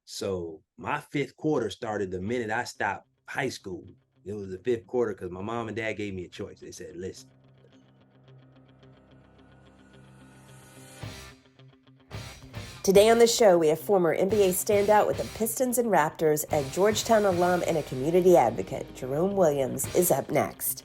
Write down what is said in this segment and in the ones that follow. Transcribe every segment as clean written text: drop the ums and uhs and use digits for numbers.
So my fifth quarter started the minute I stopped high school. It was the fifth quarter because my mom and dad gave me a choice. They said, listen, Today on the show, we have former NBA standout with the Pistons and Raptors and Georgetown alum and a community advocate. Jerome Williams is up next.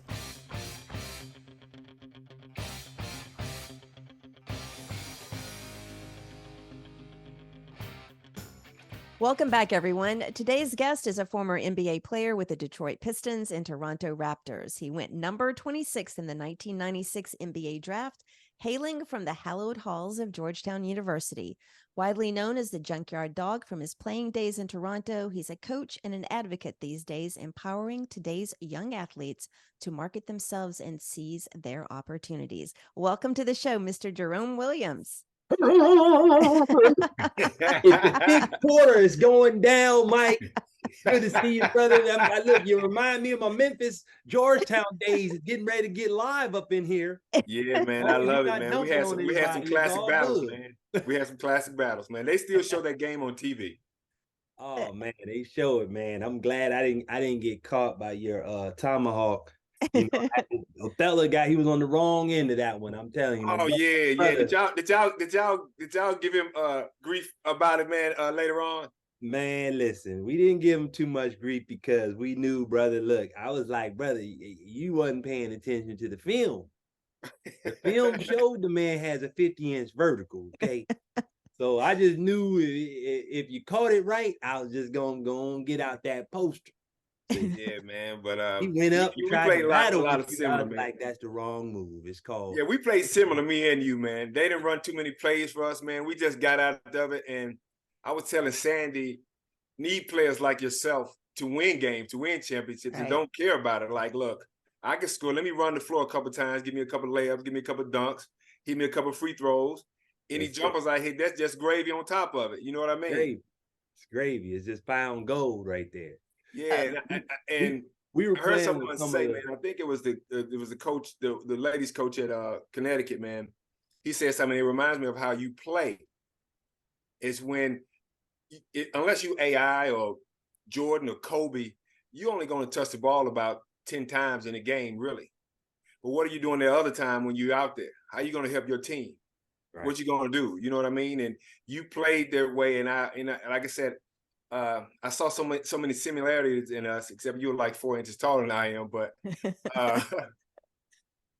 Welcome back, everyone. Today's guest is a former NBA player with the Detroit Pistons and Toronto Raptors. He went number 26 in the 1996 NBA draft, hailing from the hallowed halls of Georgetown University. Widely known as the Junkyard Dog from his playing days in Toronto, he's a coach and an advocate these days, empowering today's young athletes to market themselves and seize their opportunities. Welcome to the show, Mr. Jerome Williams. if the fifth quarter is going down, Mike, good to see you, brother. Look, you remind me of my Memphis, Georgetown days. It's getting ready to get live up in here. Yeah, man, I love it, man. We had some classic battles, man. We had some classic battles, man. They still show that game on TV. Oh man, they show it, man. I'm glad I didn't get caught by your tomahawk. You know, Othello guy, he was on the wrong end of that one. I'm telling you. Oh yeah. Did y'all give him grief about it, man? Later on. Man, listen, we didn't give him too much grief because we knew, brother. Look, I was like, brother, you wasn't paying attention to the film. The film showed the man has a 50-inch vertical. Okay. So I just knew if you caught it right, I was just gonna get out that poster. Yeah, man. But he went up. We played a lot of similar. Like that's the wrong move. It's called. Yeah, we played similar, me and you, man. They didn't run too many plays for us, man. We just got out of it, and I was telling Sandy, need players like yourself to win games, to win championships, right. And don't care about it. Like, look, I can score. Let me run the floor a couple times. Give me a couple layups. Give me a couple dunks. Hit me a couple free throws. Any jumpers I hit, that's just gravy on top of it. You know what I mean? Gravy. It's gravy. It's just pound gold right there. Yeah, and we were heard someone say, man, I think it was the coach, the ladies coach at Connecticut, man. He said something. It reminds me of how you play. It's when, unless you AI or Jordan or Kobe, you're only going to touch the ball about 10 times in a game, really. But what are you doing the other time when you're out there? How are you going to help your team? Right. What you going to do? You know what I mean? And you played their way, and I like I said, I saw so many similarities in us, except you were like 4 inches taller than I am, but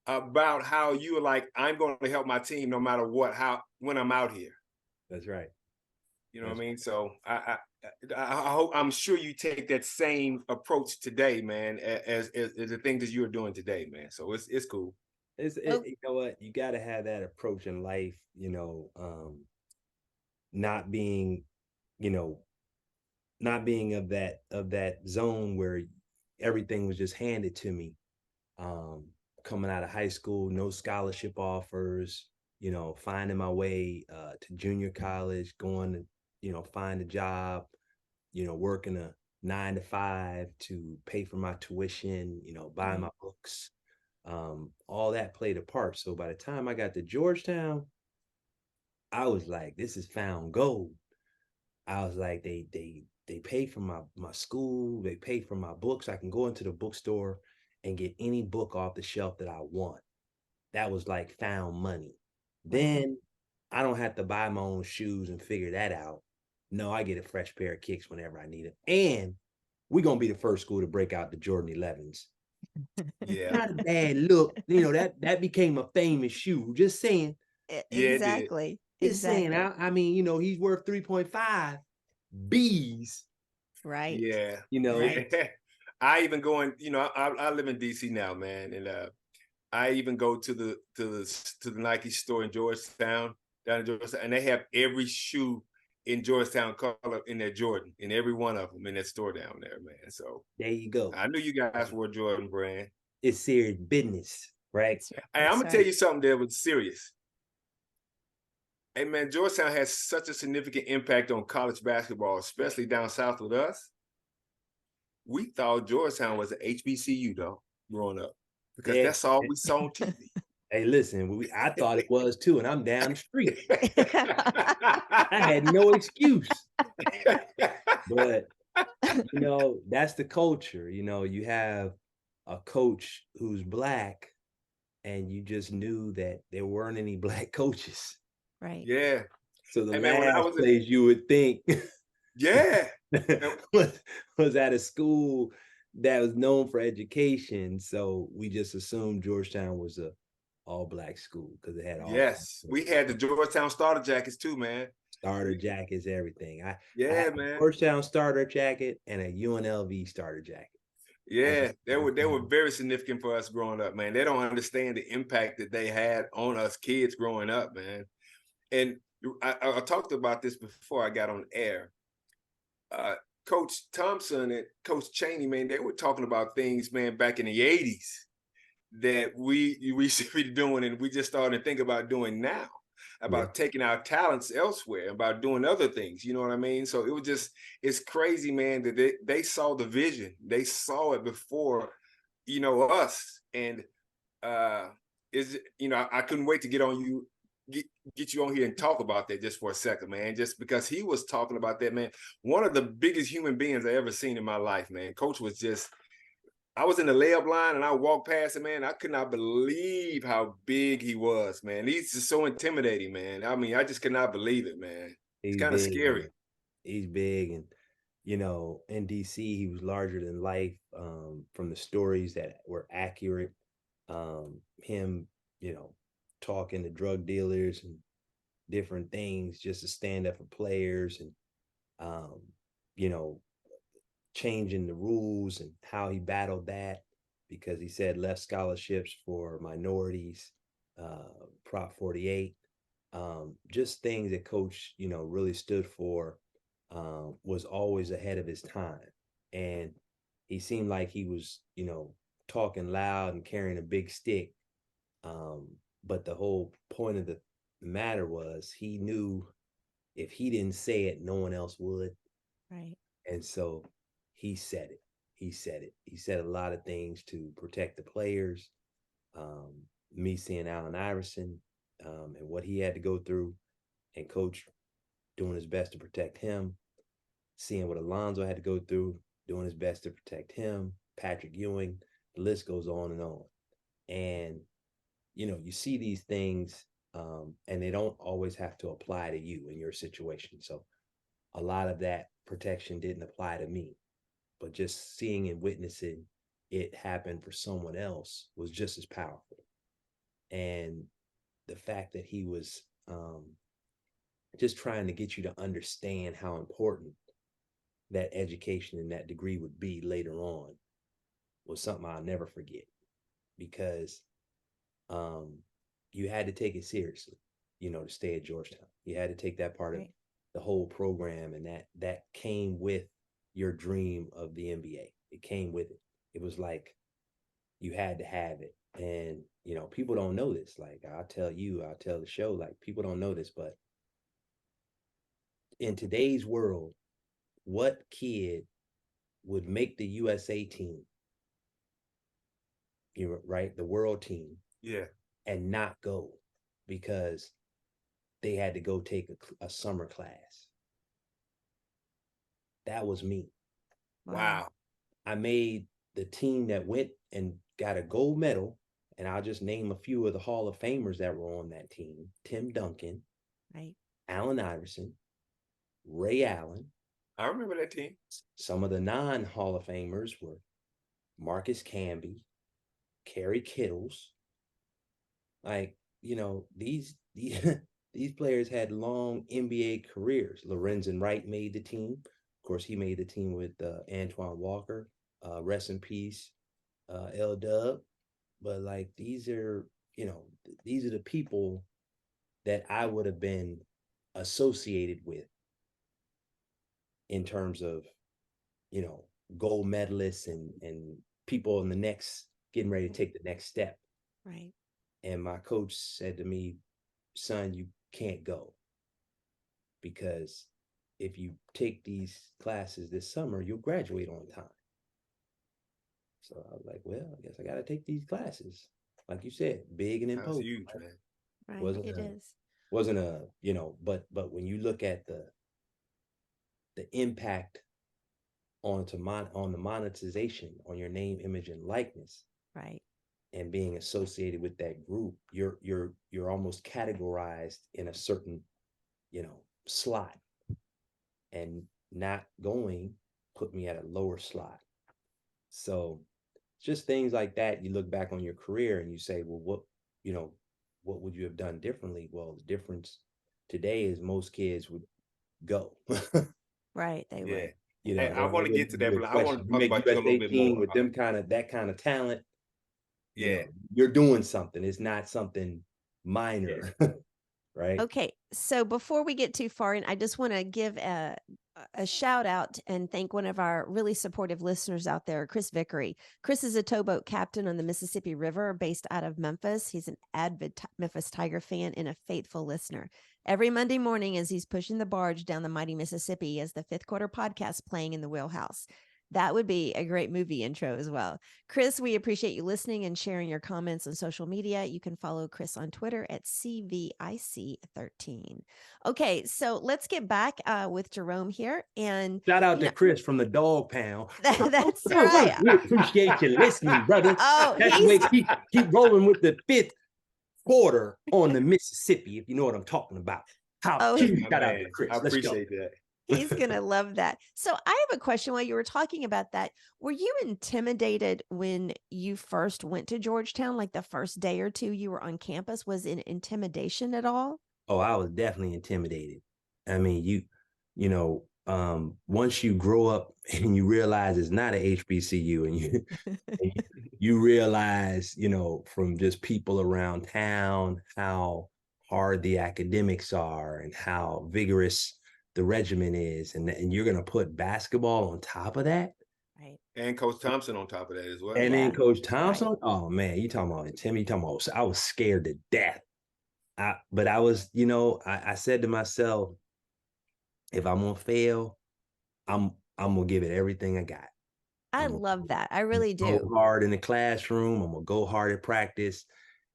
about how you were like, I'm going to help my team no matter what, when I'm out here. That's right. You know what I mean? So I hope, I'm sure you take that same approach today, man, as the things that you're doing today, man. So it's cool. You know what? You got to have that approach in life, you know, not being of that zone where everything was just handed to me. Coming out of high school, no scholarship offers, you know, finding my way to junior college, going to, you know, find a job, you know, working a 9 to 5 to pay for my tuition, you know, buy my books. All that played a part. So by the time I got to Georgetown, I was like, this is found gold. I was like, they pay for my school, they pay for my books. I can go into the bookstore and get any book off the shelf that I want. That was like found money. Then I don't have to buy my own shoes and figure that out. No, I get a fresh pair of kicks whenever I need them. And we're going to be the first school to break out the Jordan 11s. Yeah. Not a bad look. You know, that became a famous shoe. Just saying. Exactly. Just saying. I mean, you know, he's worth 3.5 B's. Right. Yeah. You know, right. I even go in, you know, I live in DC now, man. And I even go to the Nike store in Georgetown, down in Georgetown, and they have every shoe in Georgetown color in their Jordan, in every one of them in that store down there, man. So there you go. I knew you guys were a Jordan brand. It's serious business, right? Hey, I'm gonna tell you something that was serious. Hey man, Georgetown has such a significant impact on college basketball, especially down south with us. We thought Georgetown was an HBCU though, growing up, because that's all we saw on TV. Hey, listen, I thought it was too, and I'm down the street. I had no excuse. But you know, that's the culture. You know, you have a coach who's Black, and you just knew that there weren't any Black coaches. Right. Yeah. So the Hey man, when I last was place you would think yeah. was at a school that was known for education. So we just assumed Georgetown was a all Black school because it had all Yes, we had the Georgetown starter jackets too, man. starter jackets, everything. I Yeah, had a man. Georgetown starter jacket and a UNLV starter jacket. Yeah, they were very significant for us growing up, man. They don't understand the impact that they had on us kids growing up, man. And I talked about this before I got on air. Coach Thompson and Coach Chaney, man, they were talking about things, man, back in the 80s that we should be doing, and we just starting to think about doing now, about taking our talents elsewhere, about doing other things. You know what I mean? So it was just, it's crazy, man, that they saw the vision. They saw it before, you know, us. And I couldn't wait to get on you, get you on here and talk about that just for a second, man. Just because he was talking about that, man. One of the biggest human beings I ever seen in my life, man. Coach was just, I was in the layup line and I walked past him, man. I could not believe how big he was, man. He's just so intimidating, man. I mean, I just could not believe it, man. It's kind of scary. Man. He's big, and you know, in DC, he was larger than life. From the stories that were accurate, him, you know, talking to drug dealers and different things just to stand up for players, and you know, changing the rules and how he battled that because he said left scholarships for minorities, Prop 48, just things that Coach, you know, really stood for, was always ahead of his time. And he seemed like he was, you know, talking loud and carrying a big stick. But the whole point of the matter was he knew if he didn't say it, no one else would. Right. And so he said it. He said it. He said a lot of things to protect the players. Me seeing Allen Iverson, and what he had to go through, and Coach doing his best to protect him, seeing what Alonzo had to go through, doing his best to protect him, Patrick Ewing, the list goes on and on. And, you know, you see these things, and they don't always have to apply to you in your situation. So a lot of that protection didn't apply to me, but just seeing and witnessing it happen for someone else was just as powerful. And the fact that he was, just trying to get you to understand how important that education and that degree would be later on was something I'll never forget, because you had to take it seriously, you know, to stay at Georgetown. You had to take that part of the whole program, and that came with your dream of the NBA. It came with it. It was like you had to have it. And, you know, people don't know this. Like I'll tell the show, like people don't know this, but in today's world, what kid would make the USA team, you know, right? The world team. Yeah. And not go because they had to go take a summer class. That was me. Wow. I made the team that went and got a gold medal, and I'll just name a few of the Hall of Famers that were on that team. Tim Duncan, right? Allen Iverson, Ray Allen. I remember that team. Some of the non-Hall of Famers were Marcus Camby, Kerry Kittles. Like, you know, these these players had long NBA careers. Lorenzen Wright made the team. Of course, he made the team with Antoine Walker. Rest in peace, L-Dub. But like, these are, you know, these are the people that I would have been associated with in terms of, you know, gold medalists and people in the next, getting ready to take the next step. Right. And my coach said to me, son, you can't go, because if you take these classes this summer, you'll graduate on time. So I was like, well, I guess I got to take these classes. Like you said, big and imposing. Huge, man. Right. It is. Wasn't a, you know, but when you look at the impact on the monetization on your name, image, and likeness, right, and being associated with that group, you're almost categorized in a certain, slot, and not going put me at a lower slot. So just things like that. You look back on your career and you say, well, what would you have done differently? Well, the difference today is most kids would go. right. They would. Hey, I want to get to that, but I want to talk about you a little bit more. With that kind of talent. Yeah, you're doing something. It's not something minor. Right. Okay, so before we get too far in, I just want to give a shout out and thank one of our really supportive listeners out there, Chris Vickery. Chris is a towboat captain on the Mississippi River based out of Memphis. He's an avid Memphis Tiger fan and a faithful listener. Every Monday morning, as he's pushing the barge down the mighty Mississippi, he has the Fifth Quarter podcast playing in the wheelhouse. That would be a great movie intro as well. Chris, we appreciate you listening and sharing your comments on social media. You can follow Chris on Twitter at CVIC13. Okay, so let's get back with Jerome here. And shout out to Chris from the Dog Pound. That's right. We appreciate you listening, brother. Oh, that's the way keep rolling with the Fifth Quarter on the Mississippi, if you know what I'm talking about. Shout out to Chris. I appreciate that. He's going to love that. So I have a question while you were talking about that. Were you intimidated when you first went to Georgetown, like the first day or two you were on campus? Was it intimidation at all? Oh, I was definitely intimidated. I mean, once you grow up and you realize it's not a HBCU, and you realize, from just people around town, how hard the academics are and how vigorous the regimen is, and you're going to put basketball on top of that, right? And Coach Thompson on top of that as well. And then Coach Thompson, right. Oh man, you talking about Tim? You talking about? I was scared to death. But I was, I said to myself, if I'm gonna fail, I'm gonna give it everything I got. I love that. I really do. Go hard in the classroom. I'm gonna go hard at practice.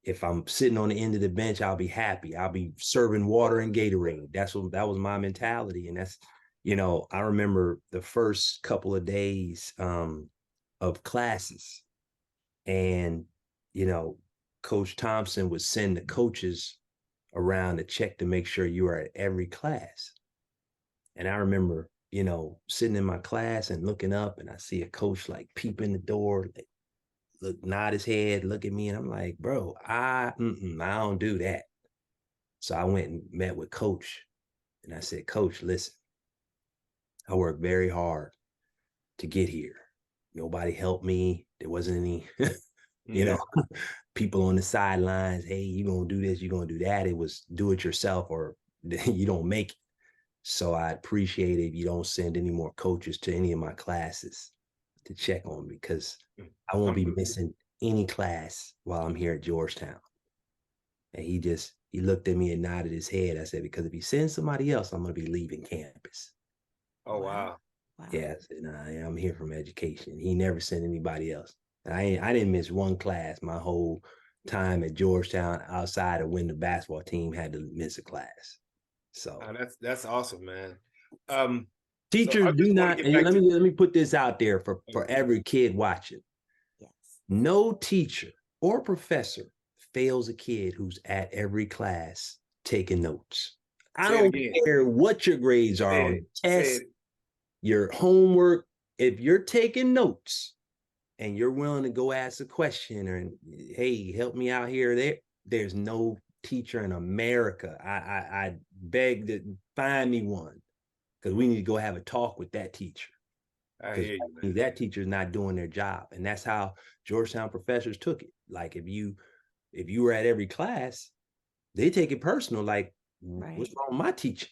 If I'm sitting on the end of the bench, I'll be happy. I'll be serving water and Gatorade. That was my mentality. And that's, I remember the first couple of days of classes, and, Coach Thompson would send the coaches around to check to make sure you are at every class. And I remember, sitting in my class and looking up, and I see a coach like peep in the door, nod his head, look at me, and I'm like, bro, I don't do that. So I went and met with Coach, and I said, Coach, listen, I worked very hard to get here. Nobody helped me. There wasn't any, people on the sidelines. Hey, you're going to do this, you're going to do that. It was do it yourself or you don't make it. So I appreciate it if you don't send any more coaches to any of my classes to check on me, because I won't be missing any class while I'm here at Georgetown. And he looked at me and nodded his head. I said, because if he sends somebody else, I'm going to be leaving campus. Oh, wow. Yeah, I said, nah, I'm here from education. He never sent anybody else. And I didn't miss one class my whole time at Georgetown, outside of when the basketball team had to miss a class. So that's awesome, man. Teachers do not, and let me put this out there for every kid watching. Yes. No teacher or professor fails a kid who's at every class taking notes. I don't care what your grades are on the test, your homework. If you're taking notes and you're willing to go ask a question or, hey, help me out here, there's no teacher in America. I beg to find me one, because we need to go have a talk with that teacher. I hear you, man. That teacher's not doing their job. And that's how Georgetown professors took it. Like if you were at every class, they take it personal. Like, what's wrong with my teaching?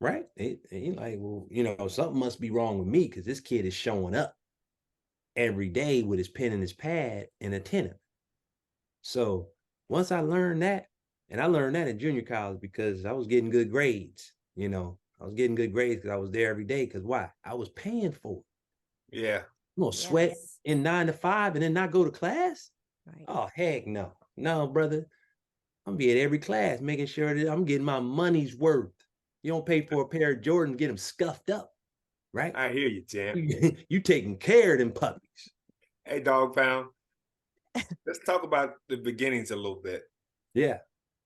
Right? They like, well, something must be wrong with me, because this kid is showing up every day with his pen and his pad and attentive. So once I learned that, and I learned that in junior college because I was getting good grades, I was getting good grades because I was there every day. Because why? I was paying for it. Yeah. I'm gonna sweat in 9 to 5 and then not go to class? Right. Oh, heck no. No, brother. I'm gonna be at every class making sure that I'm getting my money's worth. You don't pay for a pair of Jordan, get them scuffed up, right? I hear you, champ. You taking care of them puppies. Hey, Dog Pound. Let's talk about the beginnings a little bit. Yeah.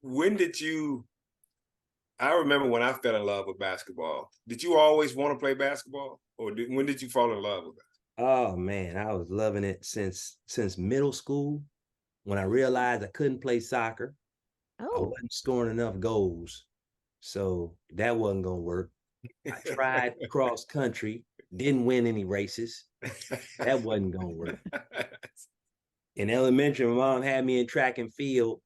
When did you? I remember when I fell in love with basketball. Did you always want to play basketball, or when did you fall in love with it? Oh man, I was loving it since middle school. When I realized I couldn't play soccer, I wasn't scoring enough goals, so that wasn't gonna work. I tried cross country, didn't win any races. That wasn't gonna work. In elementary, my mom had me in track and field,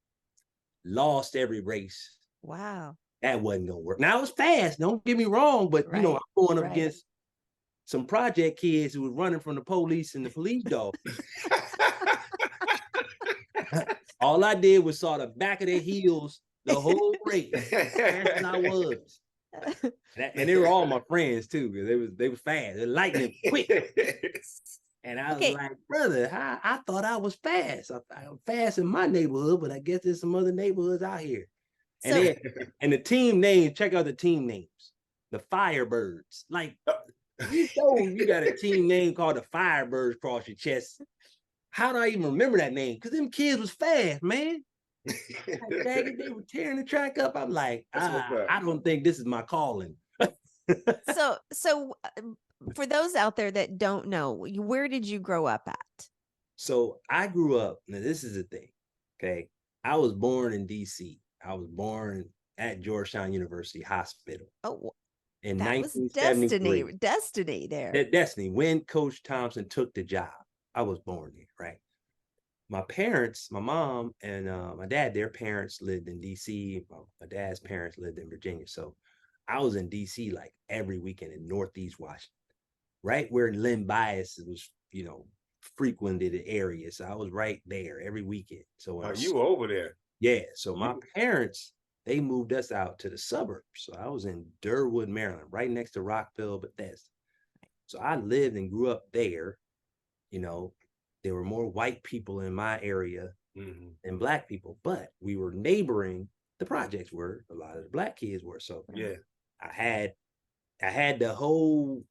lost every race. Wow. That wasn't gonna work. Now I was fast, don't get me wrong, but you know, I'm going up against some project kids who were running from the police and the police dog. All I did was saw the back of their heels the whole race. As I was. And they were all my friends too, because they was fast, they're lightning quick. And I was like, brother, I thought I was fast. I'm fast in my neighborhood, but I guess there's some other neighborhoods out here. And and the team name, check out the team names. The Firebirds. Like, you know, you got a team name called the Firebirds across your chest. How do I even remember that name? Because them kids was fast, man. They were tearing the track up. I'm like, I don't think this is my calling. So for those out there that don't know, where did you grow up at? So I grew up, now this is the thing, okay? I was born in DC. I was born at Georgetown University Hospital. Oh, in that was 1973. Destiny there. Destiny, when Coach Thompson took the job, I was born there, right? My parents, my mom and my dad, their parents lived in DC. My dad's parents lived in Virginia. So I was in DC like every weekend in Northeast Washington, right where Len Bias was, you know, frequented the area. So I was right there every weekend. So you were over there? Yeah. So my parents, they moved us out to the suburbs. So I was in Durwood, Maryland, right next to Rockville, Bethesda. So I lived and grew up there. You know, there were more white people in my area than black people, but we were neighboring the projects where a lot of the black kids were. So yeah, I had the whole,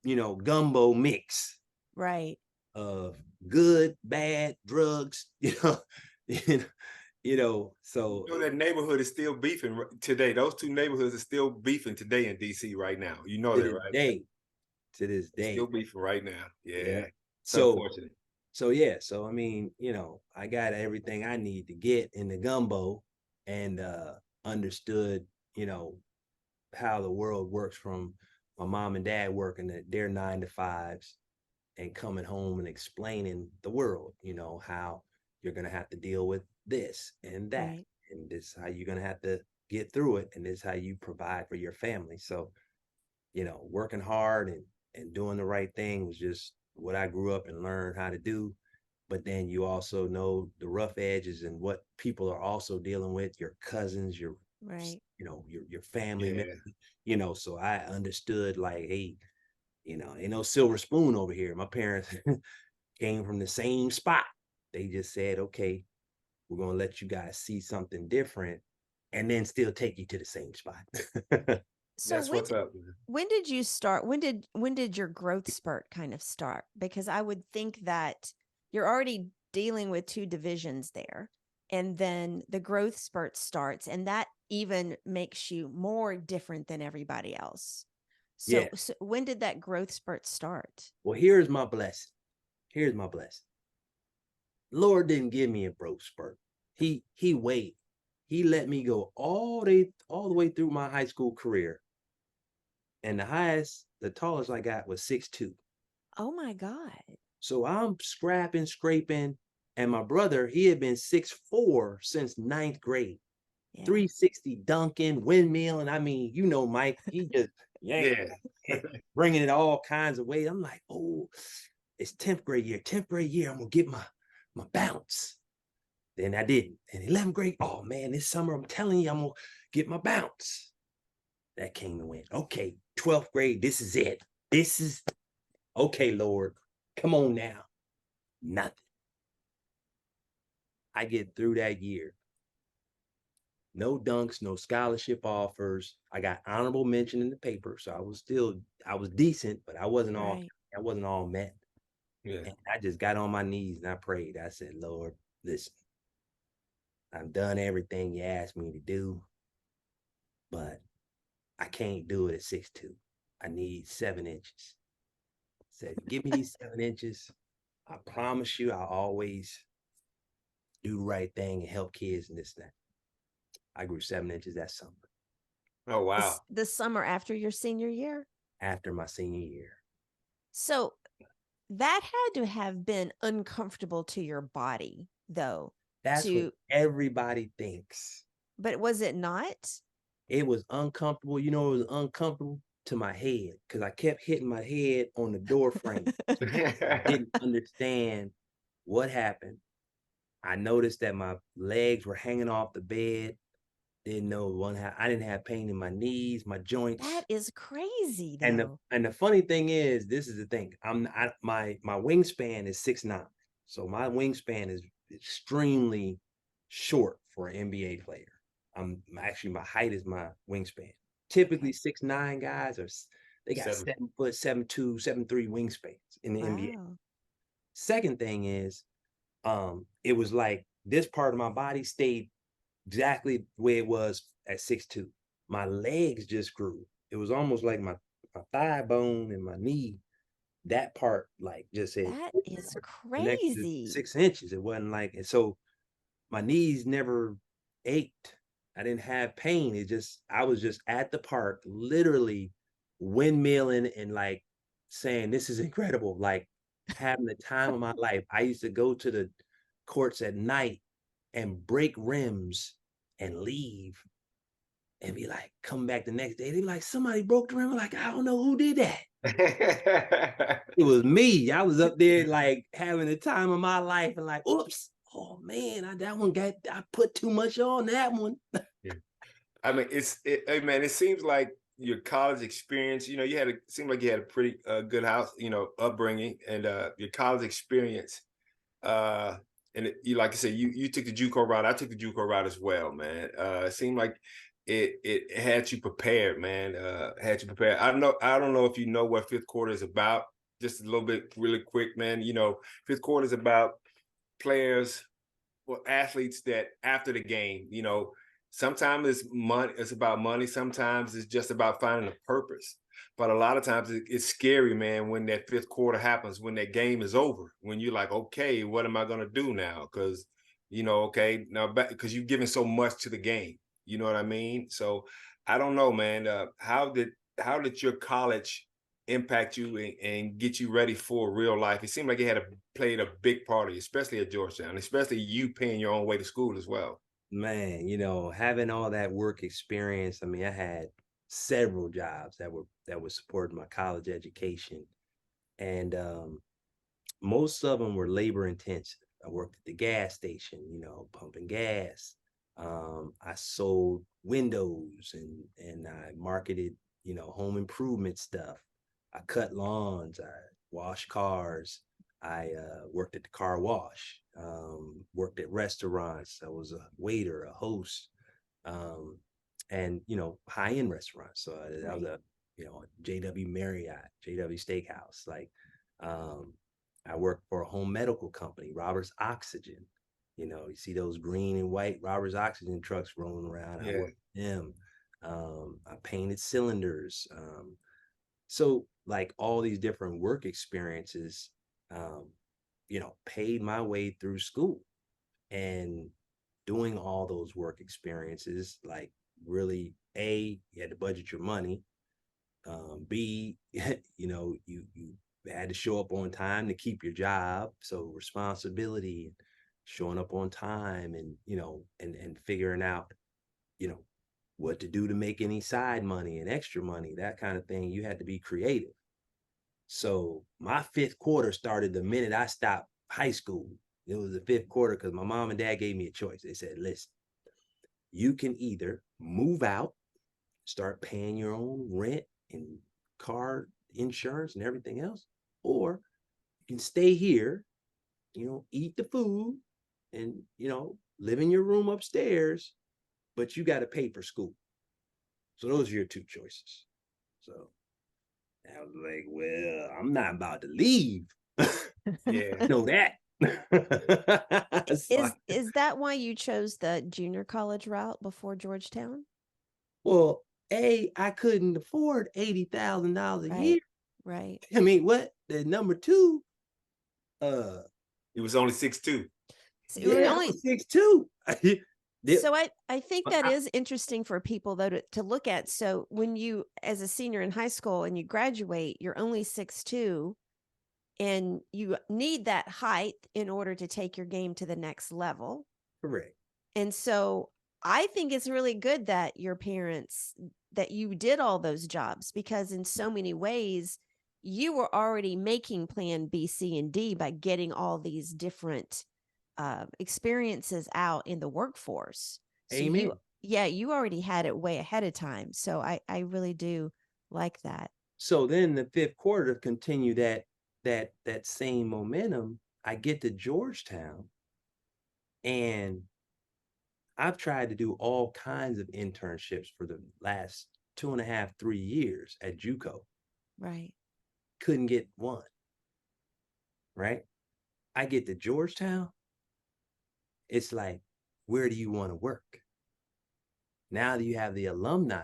you know, gumbo mix, right, of good, bad, drugs, so you know, that neighborhood is still beefing today. Those two neighborhoods are still beefing today in DC right now. You know that, right? To this day, still beefing right now. Yeah. So unfortunate. So I mean, you know, I got everything I need to get in the gumbo, and understood, you know, how the world works from my mom and dad working at their 9-to-5s and coming home and explaining the world, you know, how you're going to have to deal with this and that. Right. And this is how you're going to have to get through it. And this is how you provide for your family. So, you know, working hard and doing the right thing was just what I grew up and learned how to do. But then you also know the rough edges and what people are also dealing with, your cousins, your, right, you know, your family, members, you know, so I understood like, hey, you know, ain't no silver spoon over here. My parents came from the same spot. They just said, okay, we're going to let you guys see something different and then still take you to the same spot. So that's what's up. When did you start? When did your growth spurt kind of start? Because I would think that you're already dealing with two divisions there, and then the growth spurt starts, and that even makes you more different than everybody else. So, so when did that growth spurt start? Well, here's my blessing. Here's my blessing. Lord didn't give me a growth spurt. He waited. He let me go all the way through my high school career. And the tallest I got was 6'2". Oh my God. So I'm scraping. And my brother, he had been 6'4" since 9th grade. 360 dunking, windmill. And I mean, you know, Mike, he just, bringing it all kinds of ways. I'm like, oh, it's 10th grade year. 10th grade year, I'm going to get my bounce. Then I didn't. And 11th grade, oh man, this summer, I'm telling you, I'm going to get my bounce. That came and went. Okay, 12th grade, this is it. This is, okay, Lord, come on now. Nothing. I get through that year. no dunks, no scholarship offers. I got honorable mention in the paper, so I was decent, but I wasn't all met. Yeah. And I just got on my knees and I prayed. I said, Lord, listen, I've done everything you asked me to do, but I can't do it at 6'2". I need 7 inches. I said, give me these 7 inches. I promise you I'll always do the right thing and help kids and this and that. I grew 7 inches that summer. Oh, wow. The summer after your senior year? After my senior year. So that had to have been uncomfortable to your body, though. That's what everybody thinks. But was it not? It was uncomfortable. You know, it was uncomfortable to my head because I kept hitting my head on the door frame. I didn't understand what happened. I noticed that my legs were hanging off the bed. Didn't know I didn't have pain in my knees, my joints. That is crazy, though. And the funny thing is, this is the thing. My wingspan is 6'9". So my wingspan is extremely short for an NBA player. My height is my wingspan. Typically 6'9" guys they got 7 foot, 7'2", 7'3" wingspans in the NBA. Second thing is, it was like this part of my body stayed exactly the way it was at 6'2". My legs just grew. It was almost like my thigh bone and my knee, that part like just said, that is crazy. 6 inches. It wasn't like, and so my knees never ached. I didn't have pain. I was just at the park, literally windmilling and like saying, this is incredible. Like having the time of my life. I used to go to the courts at night and break rims and leave and be like, come back the next day. They be like, somebody broke the rim. I'm like, I don't know who did that. It was me. I was up there like having the time of my life and like, oops, oh man, I put too much on that one. Yeah. I mean, it seems like your college experience, you know, seemed like you had a pretty good house, you know, upbringing, and your college experience, you, like I said, you took the JUCO route. I took the JUCO route as well, man. It seemed like it had you prepared, man. Had you prepared. I don't know if you know what fifth quarter is about. Just a little bit, really quick, man. You know, fifth quarter is about players, well, athletes that after the game, you know, sometimes it's money. It's about money. Sometimes it's just about finding a purpose. But a lot of times it's scary, man, when that fifth quarter happens, when that game is over, when you're like, okay, what am I going to do now? Because, you know, okay, now because you've given so much to the game. You know what I mean? So I don't know, man. How did your college impact you and get you ready for real life? It seemed like it had played a big part of you, especially at Georgetown, especially you paying your own way to school as well. Man, you know, having all that work experience. I mean, I had several jobs that were supporting my college education, and most of them were labor intensive. I worked at the gas station, you know, pumping gas. I sold windows and I marketed, you know, home improvement stuff. I cut lawns. I washed cars. I worked at the car wash. Worked at restaurants. I was a waiter, a host, and you know, high-end restaurants. So I was a, you know, JW Marriott, JW Steakhouse. Like, I worked for a home medical company, Roberts Oxygen. You know, you see those green and white Roberts Oxygen trucks rolling around. I worked with them. I painted cylinders. So like all these different work experiences, you know, paid my way through school, and doing all those work experiences, like really, A, you had to budget your money. B, you know, you had to show up on time to keep your job. So responsibility, showing up on time, and, you know, and figuring out, you know, what to do to make any side money and extra money, that kind of thing. You had to be creative. So my fifth quarter started the minute I stopped high school. It was the fifth quarter because my mom and dad gave me a choice. They said, listen, you can either move out, start paying your own rent and car insurance and everything else, or you can stay here, you know, eat the food and, you know, live in your room upstairs, but you got to pay for school. So those are your two choices. So I was like, well, I'm not about to leave. Yeah. Know that. Is that why you chose the junior college route before Georgetown? Well, I couldn't afford $80,000 a year. Right. I mean, what? The number two, he was only 6'2". So yeah, only 6'2". So I think that is interesting for people though to look at. So when you, as a senior in high school and you graduate, you're only 6'2", and you need that height in order to take your game to the next level. Correct. And so I think it's really good that your parents, that you did all those jobs, because in so many ways you were already making plan B, C, and D by getting all these different experiences out in the workforce. So Amen. you already had it way ahead of time. So I really do like that. So then the fifth quarter, to continue that same momentum, I get to Georgetown, and I've tried to do all kinds of internships for the last 2.5, 3 years at JUCO. Right. Couldn't get one. Right. I get to Georgetown. It's like, where do you want to work? Now that you have the alumni,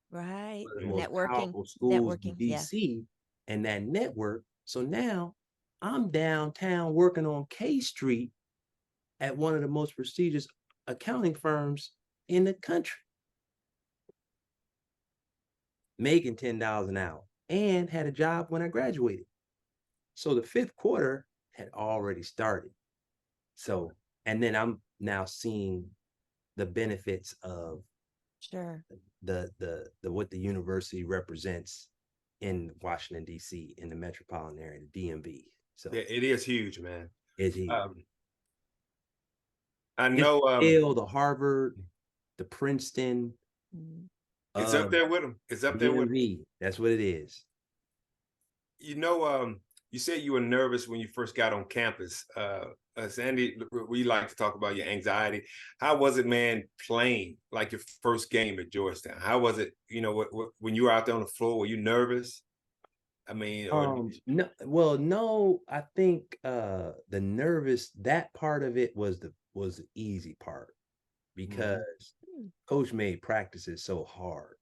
right, one of the most networking, powerful schools in yeah. DC, and that network. So now I'm downtown working on K Street at one of the most prestigious accounting firms in the country, making $10 an hour, and had a job when I graduated. So the fifth quarter had already started. So, and then I'm now seeing the benefits of Sure. the what the university represents in Washington, D.C., in the metropolitan area, the DMV. So yeah, it is huge, man. It's huge. I know Yale, the Harvard, the Princeton. It's up there with them. It's up there with them. That's what it is. You know, you said you were nervous when you first got on campus. Sandy, we like to talk about your anxiety. How was it, man, playing like your first game at Georgetown? How was it, you know, when you were out there on the floor? Were you nervous? I mean, no, well, no, I think the nervous, that part of it was the easy part, because Coach made practices so hard.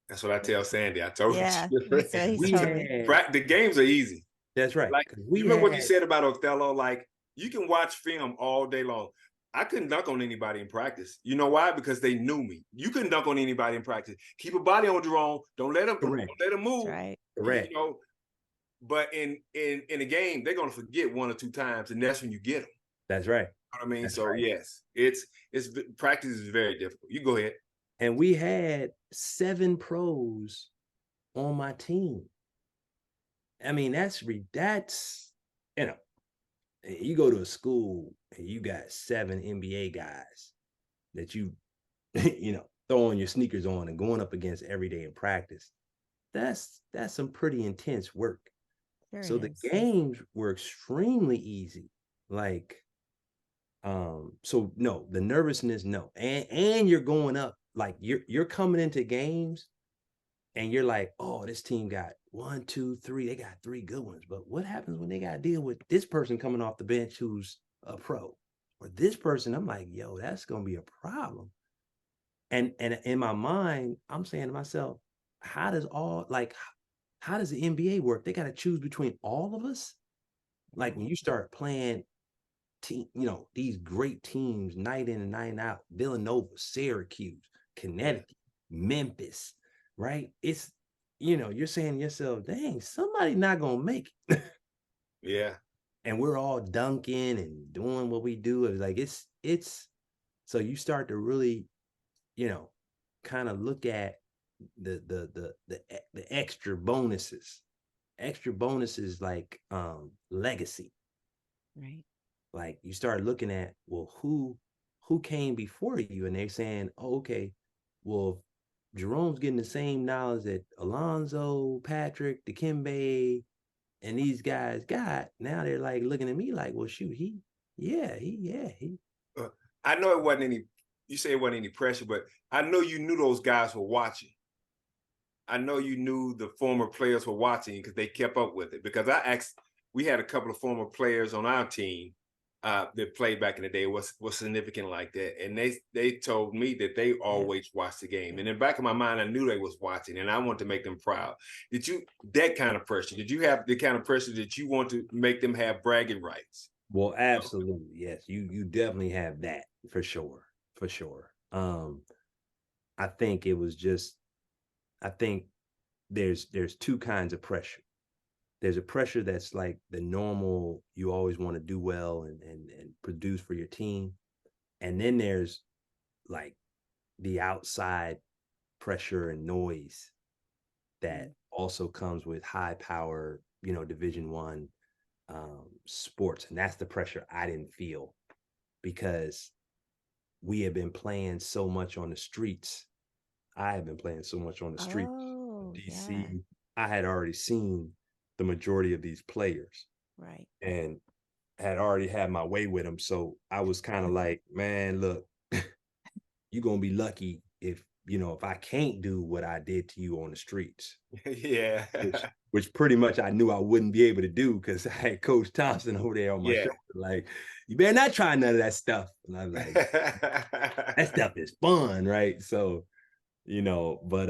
That's what I tell Sandy. I told yeah, you. The games are easy. That's right. Like, you remember what you said about Othello? Like, you can watch film all day long. I couldn't dunk on anybody in practice. You know why? Because they knew me. You couldn't dunk on anybody in practice. Keep a body on Jerome. Don't let him move. That's right. Correct. You know, but in a game, they're gonna forget 1 or 2 times, and that's when you get them. That's right. You know what I mean? That's so right. yes, it's practice is very difficult. You go ahead. And we had 7 pros on my team. I mean, that's you know, you go to a school and you got 7 NBA guys that you you know, throwing your sneakers on and going up against every day in practice. That's some pretty intense work. So the games were extremely easy. Like, so no, the nervousness, no. And you're going up, like you're coming into games and you're like, oh, this team got 1, 2, 3, they got 3 good ones. But what happens when they got to deal with this person coming off the bench who's a pro, or this person? I'm like, yo, that's gonna be a problem. And in my mind, I'm saying to myself, how does the NBA work? They got to choose between all of us. Like, when you start playing these great teams night in and night out, Villanova, Syracuse, Connecticut, Memphis, right? It's, you're saying to yourself, dang, somebody not gonna make it. Yeah. And we're all dunking and doing what we do. It's like, it's so you start to really, kind of look at the extra bonuses like legacy. Right. Like, you start looking at, well, who came before you, and they're saying, oh, okay, well, Jerome's getting the same knowledge that Alonzo, Patrick, Dikembe, and these guys got. Now they're like looking at me like, well, shoot, he. I know it wasn't any you say it wasn't any pressure, but I know you knew those guys were watching. I know you knew the former players were watching because they kept up with it. Because we had a couple of former players on our team that played back in the day was significant like that, and they told me that they always watched the game. And in the back of my mind, I knew they was watching, and I wanted to make them proud. Did you that kind of pressure? Did you have the kind of pressure that you want to make them have bragging rights? Well, absolutely, yes. You definitely have that for sure, for sure. I think it was just, I think there's two kinds of pressure. There's a pressure that's like the normal, you always want to do well and produce for your team. And then there's like the outside pressure and noise that also comes with high power, Division I sports. And that's the pressure I didn't feel because we have been playing so much on the streets. I have been playing so much on the streets. DC. Yeah. I had already seen the majority of these players. Right. And had already had my way with them. So I was kind of like, man, look, you're going to be lucky if I can't do what I did to you on the streets. Yeah. Which pretty much I knew I wouldn't be able to do because I had Coach Thompson over there on my shoulder. Like, you better not try none of that stuff. And I was like, that stuff is fun, right? So, but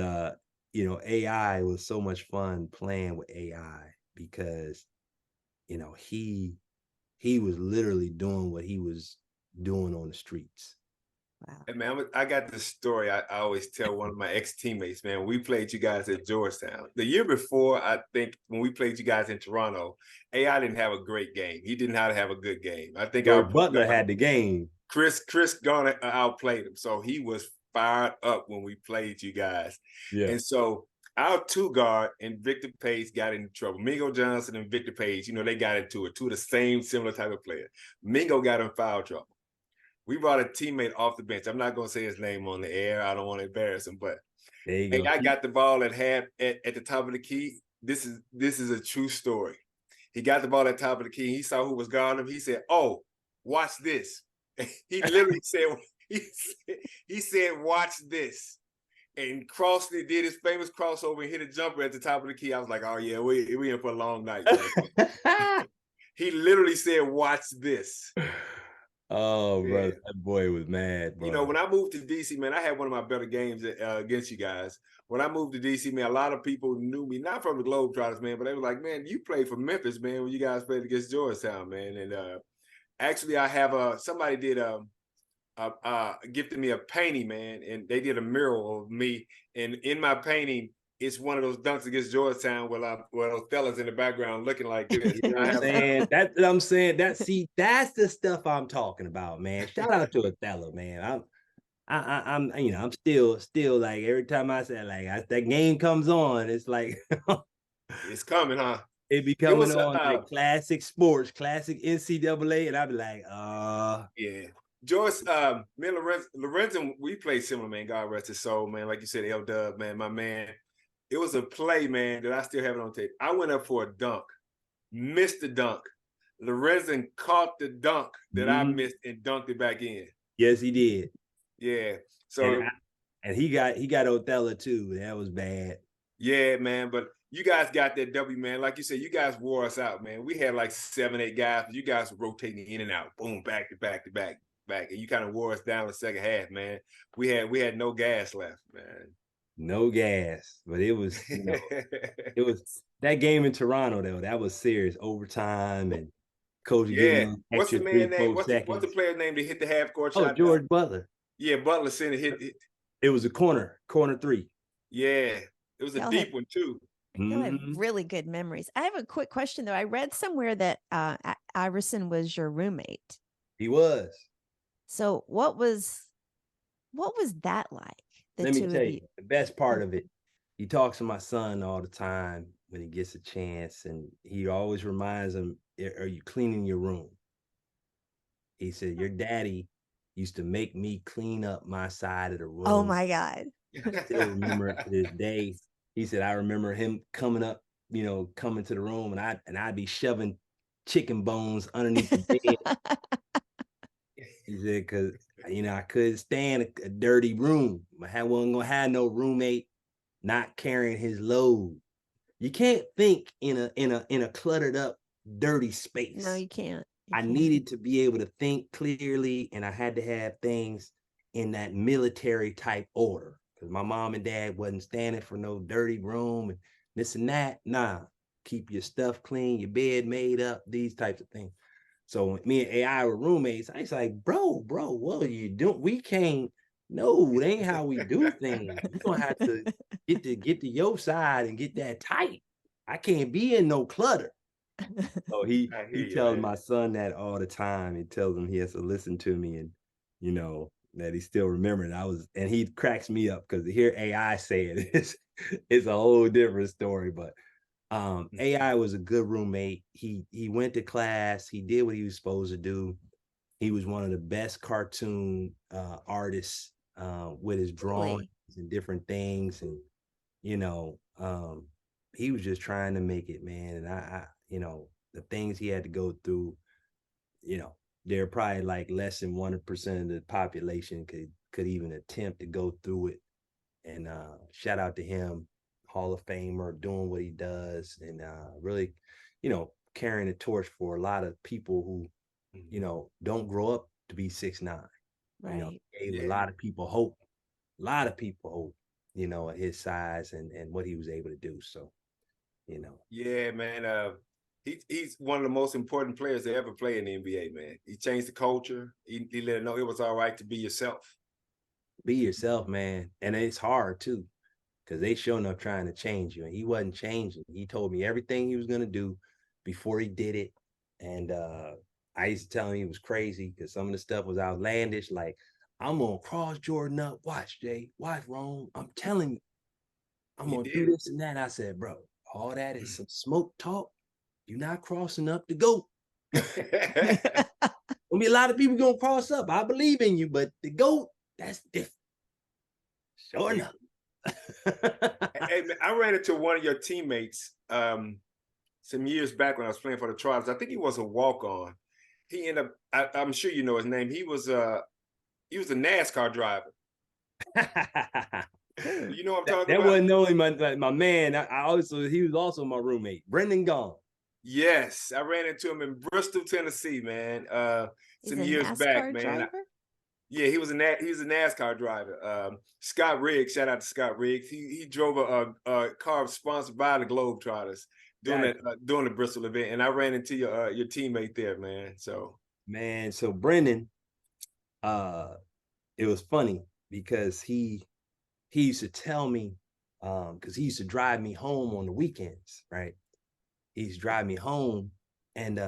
AI was so much fun playing with AI because, he was literally doing what he was doing on the streets. Wow. Hey man, I got this story I always tell one of my ex-teammates, man. We played you guys at Georgetown. The year before, I think, when we played you guys in Toronto, AI didn't have a great game. He didn't have a good game. I think our Butler had the game. Chris Garner outplayed him. So he was fired up when we played you guys. Yeah. And so our two guard and Victor Page got into trouble. Mingo Johnson and Victor Page, they got into it. Two of the same similar type of player. Mingo got in foul trouble. We brought a teammate off the bench. I'm not going to say his name on the air. I don't want to embarrass him, but I got the ball at the top of the key. This is a true story. He got the ball at the top of the key. He saw who was guarding him. He said, "Oh, watch this." He literally said, he said, "Watch this." And did his famous crossover and hit a jumper at the top of the key. I was like, oh yeah, we in for a long night. He literally said, "Watch this." Oh, yeah. Bro, that boy was mad, bro. When I moved to DC, man, I had one of my better games against you guys. When I moved to DC, man, a lot of people knew me, not from the Globetrotters, man, but they were like, man, you played for Memphis, man, when you guys played against Georgetown, man. And actually, I have somebody did gifted me a painting, man, and they did a mural of me. And in my painting, it's one of those dunks against Georgetown where those fellas in the background looking like this. I'm saying that's the stuff I'm talking about, man. Shout out to Othello, man. I'm still like every time I say like that game comes on, it's like it's coming, huh? It be coming on like classic sports, classic NCAA, and I'd be like, yeah. Joyce, me and Lorenzen, we played similar, man. God rest his soul, man. Like you said, L-Dub, man, my man. It was a play, man, that I still have it on tape. I went up for a dunk, missed the dunk. Lorenzen caught the dunk that I missed and dunked it back in. Yes, he did. Yeah. So and he got Othello too. That was bad. Yeah, man. But you guys got that W, man. Like you said, you guys wore us out, man. We had like 7, 8 guys. But you guys were rotating in and out, boom, back to back to back, and you kind of wore us down the second half, man. We had no gas left, man. No gas, but it was it was that game in Toronto though. That was serious overtime and coach. Yeah, what's the man name? What's the player name that hit the half court shot? Oh, George Butler. Yeah, Butler sent it. Hit. It was a corner 3. Yeah, it was a deep one too. I have really good memories. I have a quick question though. I read somewhere that Iverson was your roommate. He was. So what was that like? Let me tell you, the best part of it, he talks to my son all the time when he gets a chance, and he always reminds him, are you cleaning your room? He said, your daddy used to make me clean up my side of the room. Oh my God. I still remember it to this day. He said, I remember him coming up, coming to the room, and I'd be shoving chicken bones underneath the bed. He said, because you know, I couldn't stand a dirty room. I wasn't gonna have no roommate not carrying his load. You can't think in a cluttered up, dirty space. No, you can't. I needed to be able to think clearly, and I had to have things in that military type order, because my mom and dad wasn't standing for no dirty room and this and that. Nah, keep your stuff clean, your bed made up, these types of things. So when me and AI were roommates, I was like, bro, what are you doing? We can't. No, it ain't how we do things. You're gonna have to get to your side and get that tight. I can't be in no clutter. So he tells my son that all the time. He tells him he has to listen to me, and you know that he still remembered. And he cracks me up because to hear AI say it it's a whole different story. But AI was a good roommate. He went to class. He did what he was supposed to do. He was one of the best cartoon artists with his drawings and different things, and you know, he was just trying to make it, man. And I you know, the things he had to go through, you know, they're probably like less than 1% of the population could even attempt to go through it. And shout out to him, Hall of Famer, doing what he does, and really, you know, carrying a torch for a lot of people who, you know, don't grow up to be 6'9". Right. You know, gave a lot of people hope. A lot of people hope, you know, at his size and what he was able to do. So, you know. Yeah, man. He's one of the most important players to ever play in the NBA, man. He changed the culture. He let it know it was all right to be yourself. Be yourself, man. And it's hard too, because they showing up trying to change you. And he wasn't changing. He told me everything he was gonna do before he did it. And I used to tell him he was crazy because some of the stuff was outlandish. Like, I'm gonna cross Jordan up. Watch, Jay. Watch, Rome. I'm telling you, I'm gonna do this and that. I said, bro, all that is some smoke talk. You're not crossing up the GOAT. Gonna be a lot of people gonna cross up. I believe in you, but the GOAT, that's different. Sure enough. Hey, man, I ran into one of your teammates some years back when I was playing for the Tribes. I think he was a walk-on. He ended up, I'm sure you know his name. He was a NASCAR driver. You know what I'm talking about? That wasn't only my man. He was also my roommate, Brendan Gaughan. Yes, I ran into him in Bristol, Tennessee, man. Some years back, man. Yeah, he was a NASCAR driver. Scott Riggs, shout out to Scott Riggs. He drove a car sponsored by the Globetrotters during the Bristol event, and I ran into your teammate there, man. So Brendan, it was funny because he used to tell me, because he used to drive me home on the weekends, right? He used to drive me home, and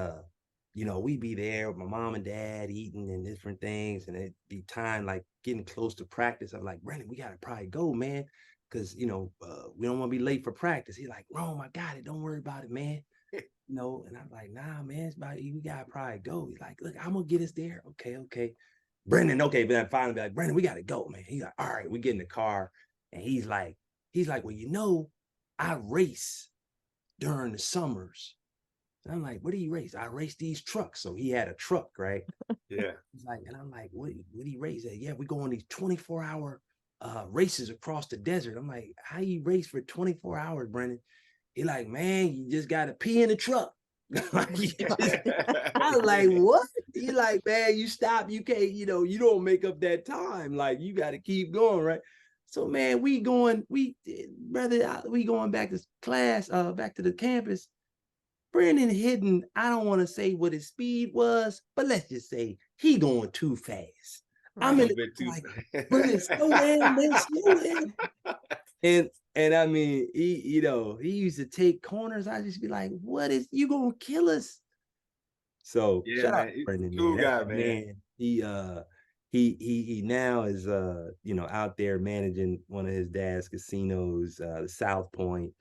you know, we'd be there with my mom and dad eating and different things, and it'd be time like getting close to practice. I'm like, Brendan, we gotta probably go, man, because you know, we don't want to be late for practice. He's like, Rome, I got it. Don't worry about it, man. You know, and I'm like, nah, man, it's about we gotta probably go. He's like, look, I'm gonna get us there. Okay. Brendan, okay, but then finally be like, Brendan, we gotta go, man. He's like, all right, we get in the car, and he's like, well, you know, I race during the summers. And I'm like, what do you race? I race these trucks. So he had a truck, right? Yeah. He's like, and I'm like, what do you race? Yeah, we go on these 24-hour races across the desert. I'm like, how you race for 24 hours, Brendan? He like, man, you just gotta pee in the truck. I was like, what? He like, man, you stop, you can't, you know, you don't make up that time. Like, you got to keep going, right? So, man, we going back to class, back to the campus. Brendan hitting, I don't want to say what his speed was, but let's just say he going too fast. Right. I'm in like, Brendan, slow down, man, slow down. And I mean, he used to take corners. I just be like, what is, you gonna kill us? So yeah, shout out to Brendan, cool guy, man. He now is you know, out there managing one of his dad's casinos, the South Point.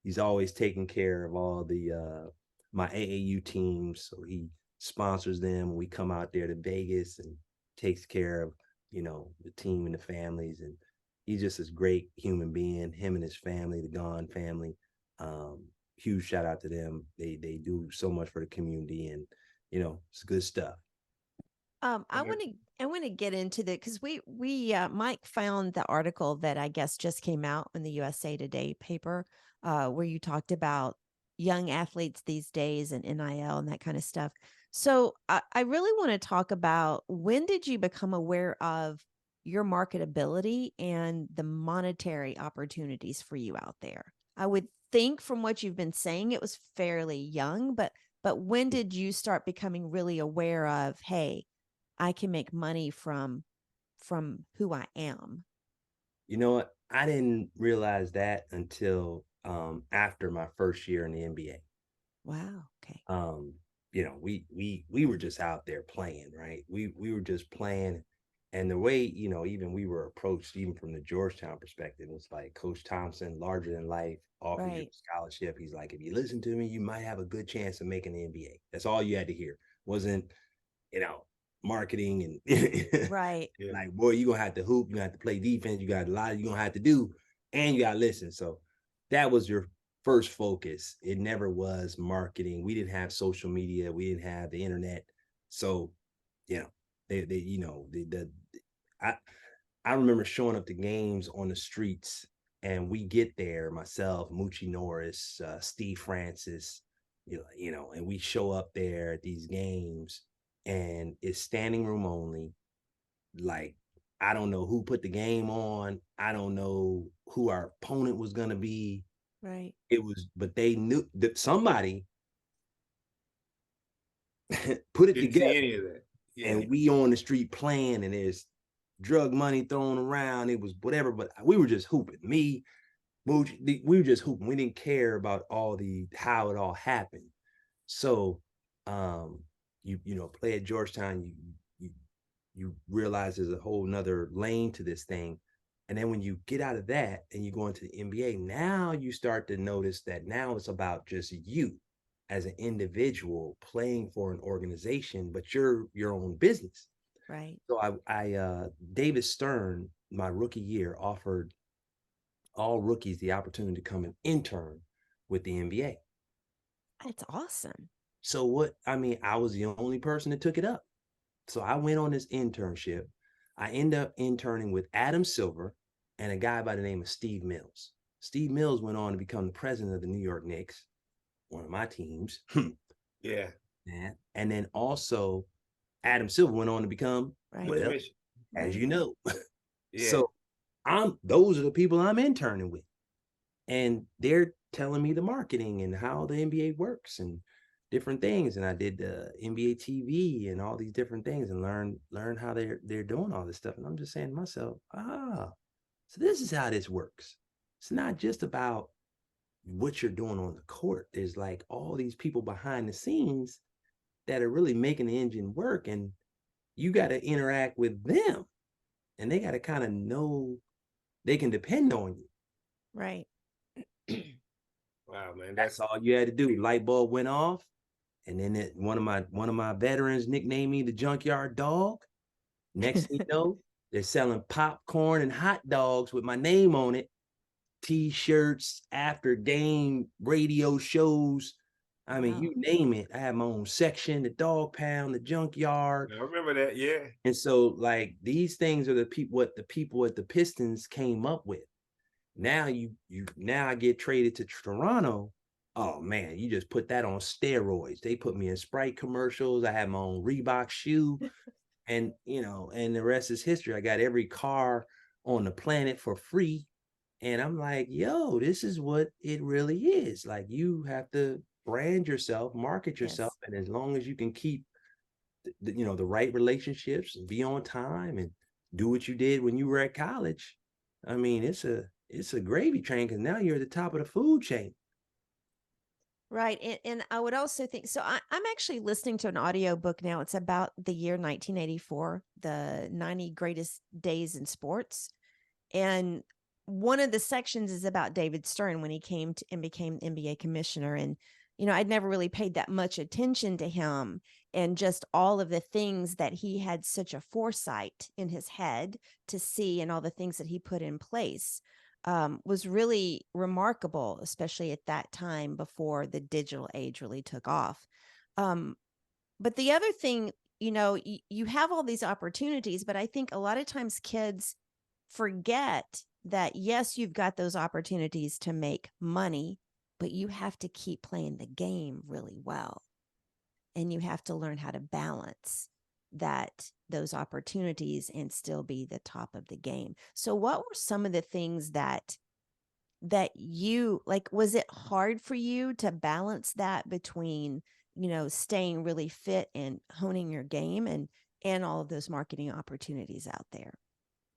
He's always taking care of all the my AAU teams. So he sponsors them when we come out there to Vegas and takes care of, you know, the team and the families. And he's just this great human being, him and his family, the Gaughan family. Huge shout out to them. They do so much for the community, and you know, it's good stuff. I want to get into the because Mike found the article that I guess just came out in the USA Today paper, where you talked about young athletes these days and NIL and that kind of stuff. So I really want to talk about, when did you become aware of your marketability and the monetary opportunities for you out there? I would think from what you've been saying, it was fairly young, but when did you start becoming really aware of, hey, I can make money from who I am? You know what? I didn't realize that until after my first year in the NBA. Wow. Okay. We were just out there playing, right? We were just playing, and the way, even we were approached, even from the Georgetown perspective, it's like Coach Thompson, larger than life, offers you a Right. scholarship. He's like, if you listen to me, you might have a good chance of making the NBA. That's all you had to hear. Wasn't, marketing and Right. like, boy, you're gonna have to hoop, you have to play defense, you got a lot you're gonna have to do, and you gotta listen. So that was your first focus. It never was marketing. We didn't have social media, we didn't have the internet. So, I I remember showing up to games on the streets, and we get there, myself, Moochie Norris, Steve Francis, and we show up there at these games, and it's standing room only. Like, I don't know who put the game on. I don't know who our opponent was going to be. Right. But they knew that somebody put it Didn't together. see any of that. Yeah. And we on the street playing, and there's drug money thrown around. It was whatever, but we were just hooping. We were just hooping. We didn't care about how it all happened. So, play at Georgetown, you realize there's a whole nother lane to this thing. And then when you get out of that and you go into the NBA, now you start to notice that now it's about just you as an individual playing for an organization, but you're your own business. Right. So David Stern, my rookie year, offered all rookies the opportunity to come and intern with the NBA. That's awesome. So I was the only person that took it up. So I went on this internship. I ended up interning with Adam Silver and a guy by the name of Steve Mills. Steve Mills went on to become the president of the New York Knicks, one of my teams. Yeah. And then also Adam Silver went on to become, as you know. Yeah. So those are the people I'm interning with. And they're telling me the marketing and how the NBA works and different things. And I did NBA TV and all these different things and learn how they're doing all this stuff. And I'm just saying to myself, so this is how this works. It's not just about what you're doing on the court. There's like all these people behind the scenes that are really making the engine work, and you got to interact with them, and they got to kind of know they can depend on you. Right. Wow, man. That's all you had to do. Light bulb went off. And then one of my veterans nicknamed me the Junkyard Dog. Next thing you know, they're selling popcorn and hot dogs with my name on it, T-shirts, after game radio shows. I mean, you name it. I had my own section, the Dog Pound, the Junkyard. I remember that, yeah. And so, like, these things are what the people at the Pistons came up with. Now now I get traded to Toronto. Oh man, you just put that on steroids. They put me in Sprite commercials. I had my own Reebok shoe, and and the rest is history. I got every car on the planet for free, and I'm like, yo, this is what it really is. Like, you have to brand yourself, market yourself, and as long as you can keep the right relationships and be on time and do what you did when you were at college, I mean, it's a gravy train, because now you're at the top of the food chain. Right. And I would also think, so I'm actually listening to an audio book now. It's about the year 1984, the 90 greatest days in sports. And one of the sections is about David Stern when he came to and became NBA commissioner. And, I'd never really paid that much attention to him and just all of the things that he had such a foresight in his head to see, and all the things that he put in place. Was really remarkable, especially at that time before the digital age really took off. But the other thing, you know, you have all these opportunities, but I think a lot of times kids forget that, yes, you've got those opportunities to make money, but you have to keep playing the game really well. And you have to learn how to balance those opportunities and still be the top of the game. So what were some of the things that you like? Was it hard for you to balance that between, you know, staying really fit and honing your game and all of those marketing opportunities out there?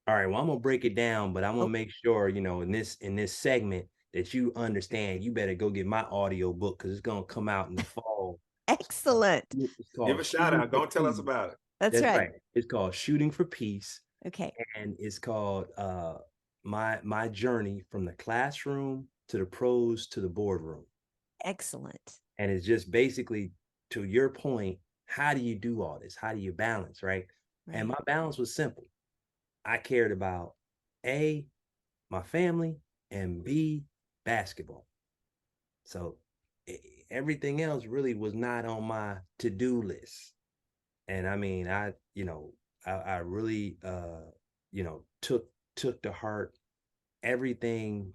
All right, well, I'm gonna break it down, but I'm gonna Oh, make sure, you know, in this segment that you understand. You better go get my audio book because it's gonna come out in the fall. excellent. It's Give called a shout Shooting out. for Don't tell us Peace. about it. That's That's right. right. It's called Shooting for Peace, Okay. and it's called my journey from the classroom to the pros to the boardroom. Excellent. And it's just basically, to your point, how do you do all this? How do you balance, right? And Right. my balance was simple. I cared about A, my family, and B, basketball. So everything else really was not on my to-do list. And I mean, I really took to heart everything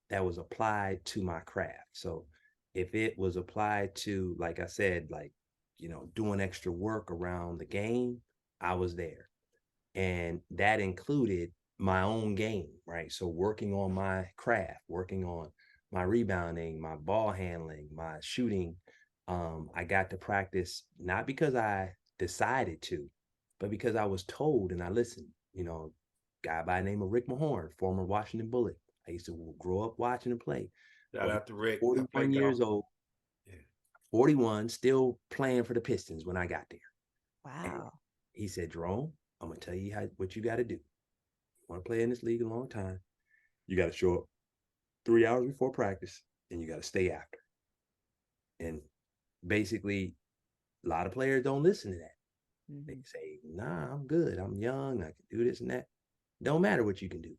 that was applied to my craft. So if it was applied to, like I said, like, you know, doing extra work around the game, I was there. And that included my own game, right? So working on my craft, working on my rebounding, my ball handling, my shooting. I got to practice not because I decided to, but because I was told and I listened. You know, guy by the name of Rick Mahorn, former Washington Bullet. I used to grow up watching him play. Shout out to Rick. 41 years old, 41, still playing for the Pistons when I got there. And Wow. he said, Jerome, I'm gonna tell you what you got to do. You want to play in this league a long time, you got to show up 3 hours before practice, and you got to stay after. And basically, a lot of players don't listen to that. Mm-hmm. They say, "Nah, I'm good. I'm young. I can do this and that." Don't matter what you can do.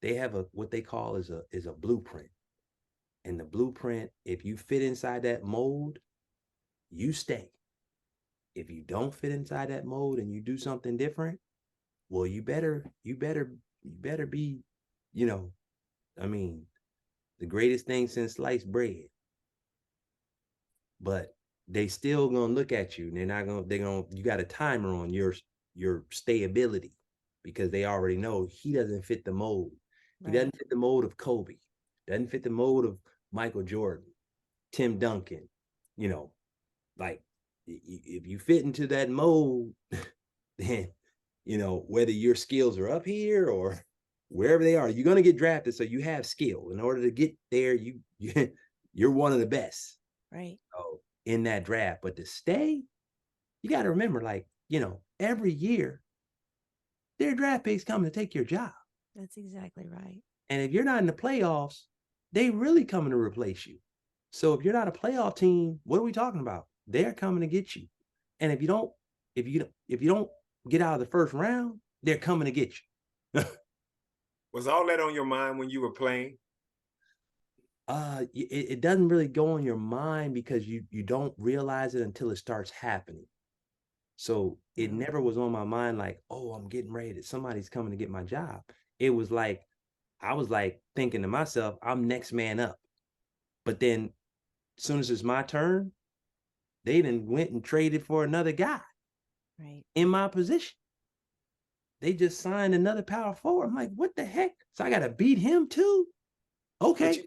They have what they call is a blueprint, and the blueprint, if you fit inside that mold, you stay. If you don't fit inside that mold and you do something different, well, you better be, you know, I mean, the greatest thing since sliced bread. But they still gonna look at you, and you got a timer on your stayability, because they already know he doesn't fit the mold. Right. He doesn't fit the mold of Kobe, doesn't fit the mold of Michael Jordan, Tim Duncan. You know, like, if you fit into that mold, then, you know, whether your skills are up here or wherever they are, you're going to get drafted. So you have skill. In order to get there, you're one of the best. Right. So in that draft. But to stay, you got to remember, like, you know, every year, their draft picks come to take your job. That's exactly right. And if you're not in the playoffs, they really coming to replace you. So if you're not a playoff team, what are we talking about? They're coming to get you. And if you don't get out of the first round, they're coming to get you. Was all that on your mind when you were playing? It doesn't really go on your mind because you don't realize it until it starts happening. So it never was on my mind like, oh, I'm getting ready that somebody's coming to get my job. It was like, I was like thinking to myself, I'm next man up. But then as soon as it's my turn, they then went and traded for another guy, right, in my position. They just signed another power forward. I'm like, what the heck? So I got to beat him too? Okay.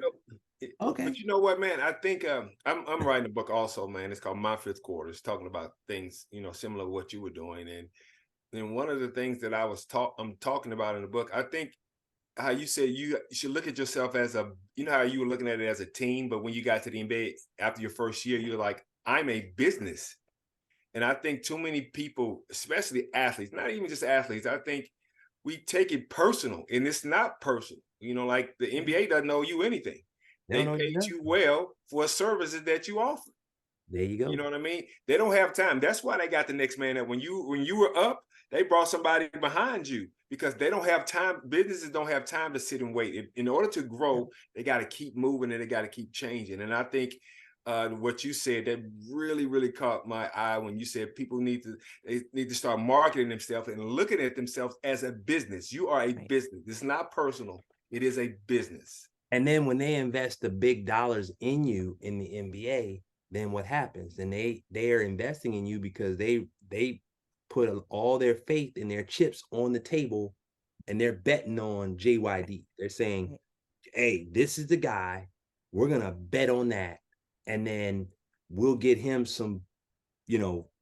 Okay. But you know what, man? I think I'm writing a book also, man. It's called My Fifth Quarter. It's talking about things, you know, similar to what you were doing. And one of the things that I'm talking about in the book, I think how you said you should look at yourself as you know how you were looking at it as a team, but when you got to the NBA after your first year, you're like, I'm a business. And I think too many people, especially athletes, not even just athletes, I think we take it personal, and it's not personal. You know, like the NBA doesn't owe you anything. They paid you well for services that you offer. There you go. You know what I mean? They don't have time. That's why they got the next man up. When you were up, they brought somebody behind you because they don't have time. Businesses don't have time to sit and wait. In order to grow, they got to keep moving and they got to keep changing. And I think what you said that really, really caught my eye when you said people need to start marketing themselves and looking at themselves as a business. You are a business. It's not personal. It is a business. And then when they invest the big dollars in you in the NBA, then what happens? And they are investing in you because they put all their faith and their chips on the table, and they're betting on JYD. They're saying, hey, this is the guy. We're gonna bet on that, and then we'll get him some,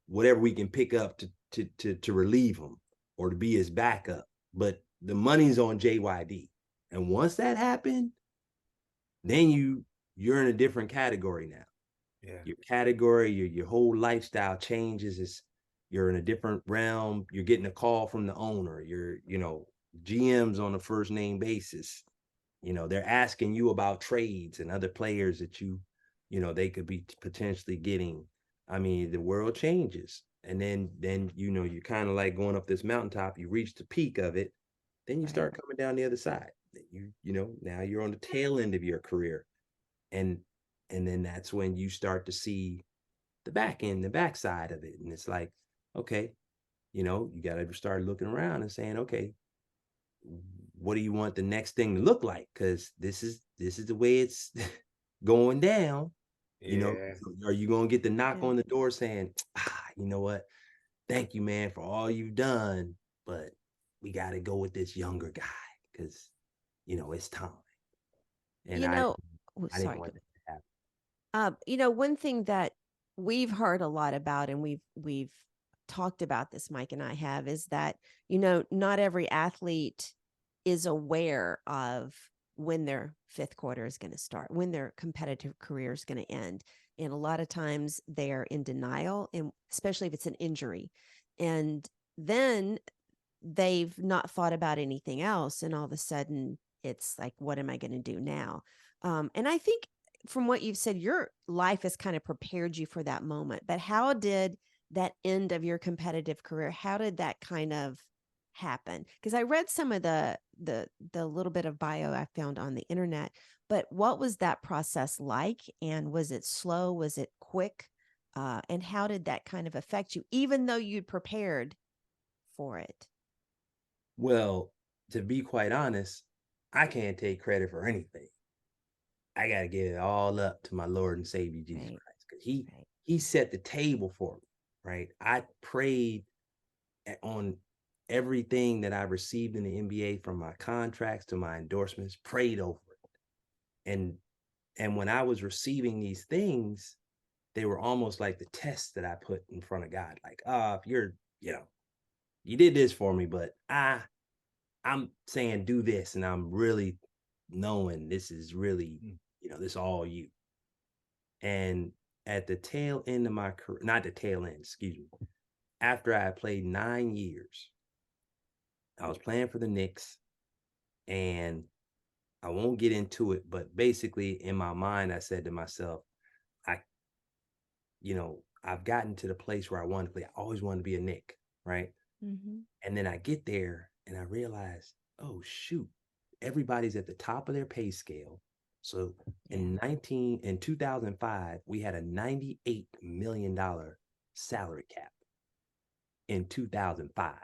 whatever we can pick up to relieve him or to be his backup. But the money's on JYD. And once that happened, then you're in a different category now. Yeah. Your category, your whole lifestyle changes. You're in a different realm. You're getting a call from the owner. You're, GMs on a first name basis. They're asking you about trades and other players that they could be potentially getting. I mean, the world changes. And then you're kind of like going up this mountaintop. You reach the peak of it. Then you start coming down the other side. Now you're on the tail end of your career. And then that's when you start to see the backside of it. And it's like, okay, you got to start looking around and saying, okay, what do you want the next thing to look like? Because this is the way it's going down. Are you going to get the knock on the door saying, you know what? Thank you, man, for all you've done, but we got to go with this younger guy because, it's time. And I didn't want it to happen. One thing that we've heard a lot about, and we've talked about this, Mike and I have, is that, not every athlete is aware of when their fifth quarter is going to start, when their competitive career is going to end. And a lot of times they're in denial, and especially if it's an injury. And then they've not thought about anything else. And all of a sudden it's like, what am I going to do now? And I think from what you've said, your life has kind of prepared you for that moment. But how did that end of your competitive career, how did that kind of happen? Because I read some of the little bit of bio I found on the internet, but what was that process like? And was it slow? Was it quick? And how did that kind of affect you, even though you'd prepared for it? Well, to be quite honest, I can't take credit for anything. I got to give it all up to my Lord and Savior, Jesus Christ, because he set the table for me, right? I prayed on everything that I received in the NBA, from my contracts to my endorsements, prayed over it. And when I was receiving these things, they were almost like the tests that I put in front of God. Like, if you're, you did this for me, but I'm saying do this, and I'm really knowing this is really, this all you. And at the tail end of my career, not the tail end, excuse me, after I played 9 years, I was playing for the Knicks, and I won't get into it, but basically in my mind, I said to myself, I've gotten to the place where I want to play. I always wanted to be a Knick, right? Mm-hmm. And then I get there and I realize, oh shoot, everybody's at the top of their pay scale. So in 2005, we had a $98 million salary cap in 2005.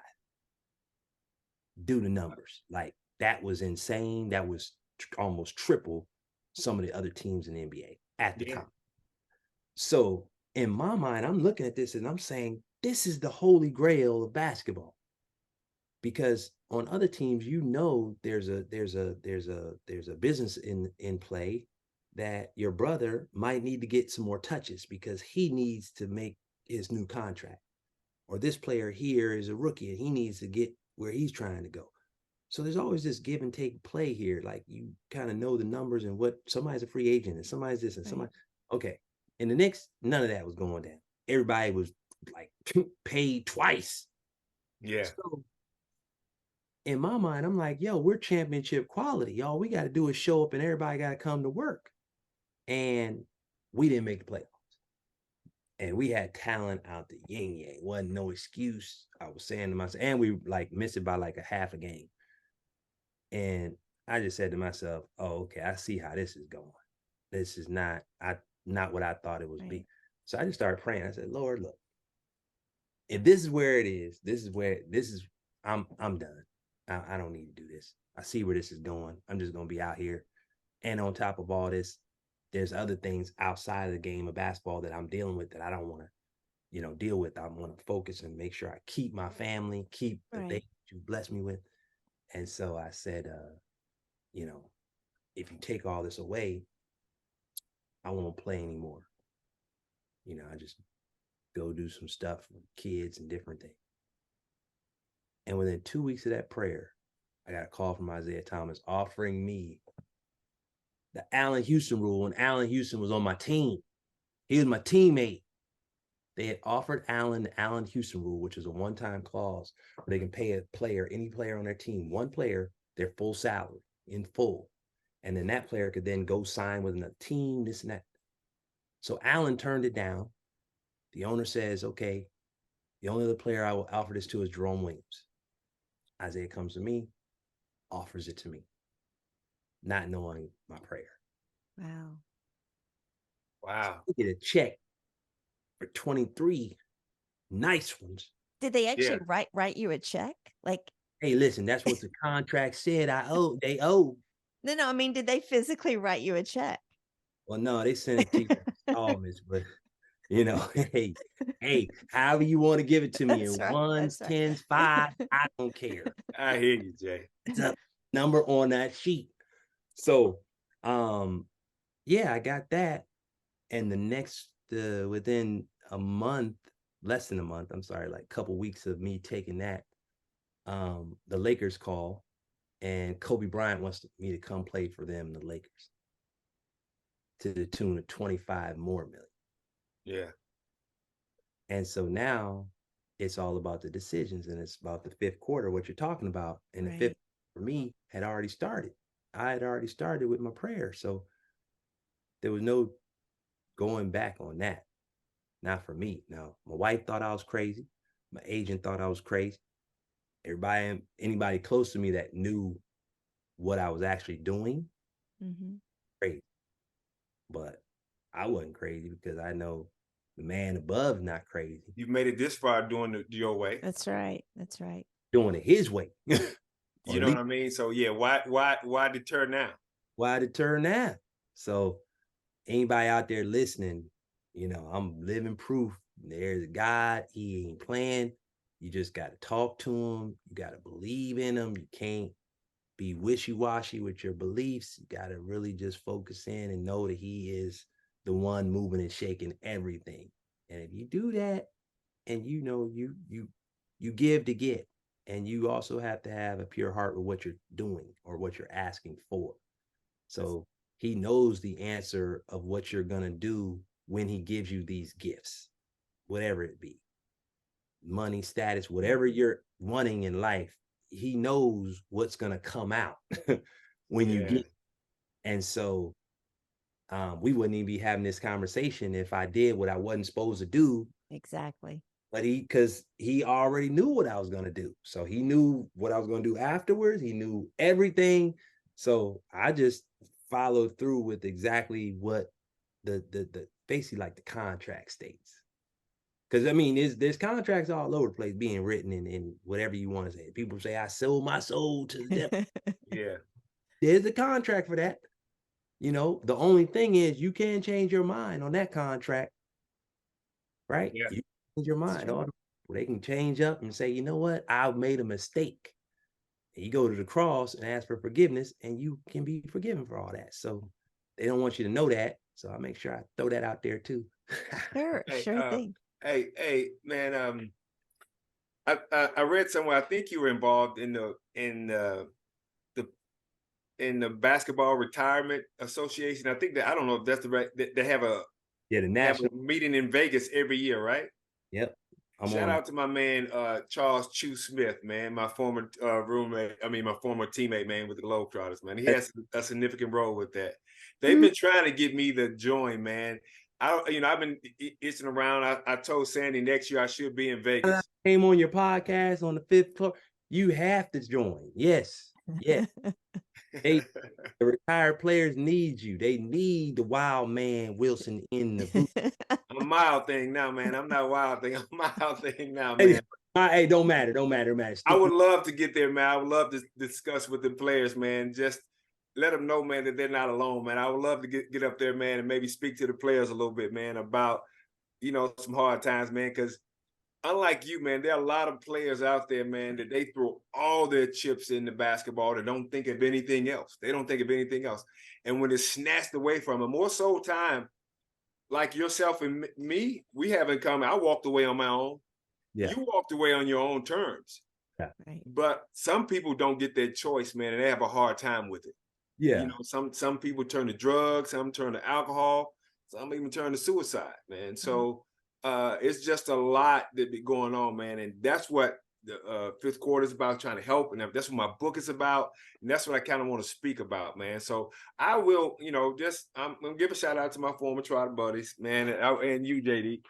Do the numbers. Like, that was insane. That was almost triple some of the other teams in the NBA at the time. So in my mind, I'm looking at this and I'm saying, this is the holy grail of basketball. Because on other teams, there's a business in play that your brother might need to get some more touches because he needs to make his new contract. Or this player here is a rookie and he needs to get where he's trying to go. So there's always this give and take play here. Like, you kind of know the numbers and what somebody's a free agent and somebody's this and somebody. Okay. In the Knicks, none of that was going down. Everybody was like paid twice. Yeah. So in my mind, I'm like, yo, we're championship quality. All we got to do is show up and everybody got to come to work. And we didn't make the playoffs. And we had talent out the yin yang. Wasn't no excuse. I was saying to myself, and we missed it by like a half a game. And I just said to myself, oh, okay, I see how this is going. This is not, not what I thought it would Right. be. So I just started praying. I said, Lord, look, if this is where it is, I'm done. I don't need to do this. I see where this is going. I'm just going to be out here. And on top of all this, there's other things outside of the game of basketball that I'm dealing with that I don't want to, deal with. I want to focus and make sure I keep my family, keep the things you bless me with. And so I said, if you take all this away, I won't play anymore. I just go do some stuff with kids and different things. And within 2 weeks of that prayer, I got a call from Isaiah Thomas offering me the Allen Houston rule when Allen Houston was on my team. He was my teammate. They had offered Allen the Allen Houston rule, which is a one-time clause where they can pay any player on their team, one player, their full salary in full. And then that player could then go sign with another team, this and that. So Allen turned it down. The owner says, okay, the only other player I will offer this to is Jerome Williams. Isaiah comes to me, offers it to me, not knowing my prayer. Wow. I get a check for 23 nice ones. Did they actually write you a check? Like, hey, listen, that's what the contract said. They owe. No, I mean, did they physically write you a check? Well, no, they sent it to you installments, but hey, however you want to give it to me in ones, tens, five, I don't care. I hear you, Jay. It's a number on that sheet. So, I got that. And the next, within a month, less than a month, I'm sorry, like a couple weeks of me taking that, the Lakers call, and Kobe Bryant wants me to come play for them, the Lakers, to the tune of 25 more million. Yeah. And so now it's all about the decisions, and it's about the fifth quarter, what you're talking about. And the fifth for me had already started. I had already started with my prayer. So there was no going back on that. Not for me. Now, my wife thought I was crazy. My agent thought I was crazy. Anybody close to me that knew what I was actually doing, crazy. But I wasn't crazy because I know the man above is not crazy. You've made it this far doing it your way. That's right. Doing it his way. You know what I mean? So yeah, why deter now? Why deter now? So anybody out there listening, I'm living proof. There's a God. He ain't playing. You just got to talk to him. You got to believe in him. You can't be wishy-washy with your beliefs. You got to really just focus in and know that he is the one moving and shaking everything. And if you do that, and you give to get, and you also have to have a pure heart with what you're doing or what you're asking for. So he knows the answer of what you're going to do when he gives you these gifts, whatever it be, money, status, whatever you're wanting in life. He knows what's going to come out when you get. And so we wouldn't even be having this conversation if I did what I wasn't supposed to do. Exactly. But because he already knew what I was going to do. So he knew what I was going to do afterwards. He knew everything. So I just followed through with exactly what the basically like the contract states. Because I mean, there's contracts all over the place being written in whatever you want to say. People say, I sold my soul to the devil. Yeah. There's a contract for that. The only thing is you can't change your mind on that contract. Right? Yeah. You change your mind. They can change up and say, you know what? I made a mistake. And you go to the cross and ask for forgiveness, and you can be forgiven for all that. So they don't want you to know that. So I make sure I throw that out there too. Sure thing. Hey, man. I read somewhere. I think you were involved in the Basketball Retirement Association. I think that I don't know if that's the right. They have the national meeting in Vegas every year, right? Yep. Shout out to my man Charles Chu Smith, man, my former roommate. I mean, my former teammate, man, with the Globetrotters, man. He has a significant role with that. They've been trying to get me to join, man. I've been itching around. I told Sandy next year I should be in Vegas. I came on your podcast on the 5th floor. You have to join. Yes. The retired players need you. They need the wild man Wilson in the booth. I'm a mild thing now, man. I'm not wild thing. I'm a mild thing now, man. Hey, don't matter. I would love to get there, man. I would love to discuss with the players, man. Just let them know, man, that they're not alone, man. I would love to get up there, man, and maybe speak to the players a little bit, man, about, some hard times, man, because unlike you, man, there are a lot of players out there, man, that they throw all their chips into basketball and don't think of anything else. They don't think of anything else. And when it's snatched away from them, more so time, like yourself and me, we haven't come. I walked away on my own. Yeah. You walked away on your own terms. Yeah. Right. But some people don't get their choice, man, and they have a hard time with it. Yeah. Some people turn to drugs, some turn to alcohol, some even turn to suicide, man. So it's just a lot that be going on, man. And that's what the fifth quarter is about, trying to help. And that's what my book is about. And that's what I kind of want to speak about, man. So I will, I'm going to give a shout out to my former trial buddies, man. And you, JD.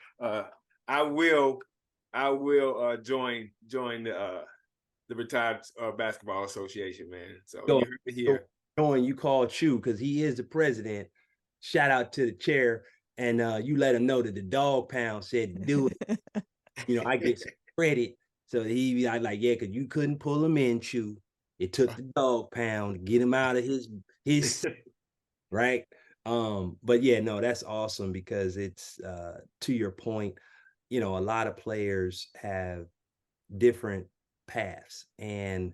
I will join the Retired Basketball Association, man. So you heard it here. Knowing you called Chew because he is the president. Shout out to the chair. And you let him know that the dog pound said do it. I get some credit. So I like, yeah, because you couldn't pull him in, Chew. It took the dog pound to get him out of his right. But yeah, no, that's awesome because it's to your point, a lot of players have different paths. And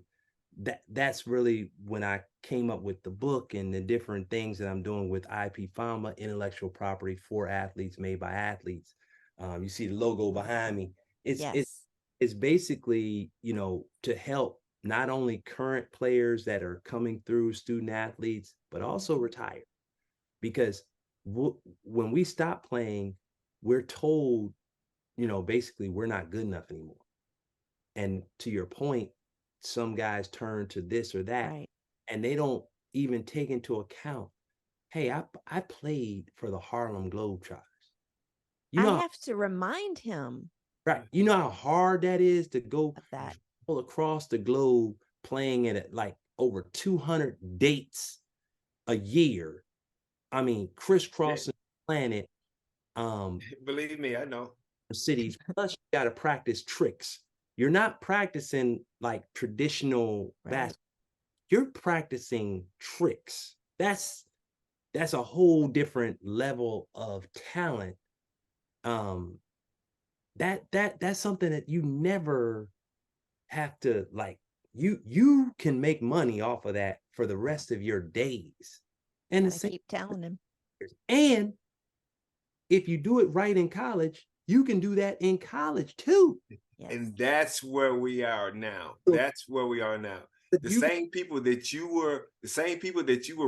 that's really when I came up with the book and the different things that I'm doing with IP Pharma, intellectual property for athletes, made by athletes. You see the logo behind me. It's basically, to help not only current players that are coming through, student athletes, but also retired. Because when we stop playing, we're told, basically we're not good enough anymore. And to your point, some guys turn to this or that, right, and they don't even take into account, hey, I played for the Harlem Globetrotters. I have to remind him. Right. You know how hard that is to go all across the globe playing at like over 200 dates a year. I mean, crisscrossing the planet. Believe me, I know. Cities. Plus, you got to practice tricks. You're not practicing like traditional basketball. You're practicing tricks. That's a whole different level of talent. That's something that you never have to like. You can make money off of that for the rest of your days. And keep telling him. And if you do it right in college, you can do that in college too. Yes. And that's where we are now. That's where we are now. The same people that you were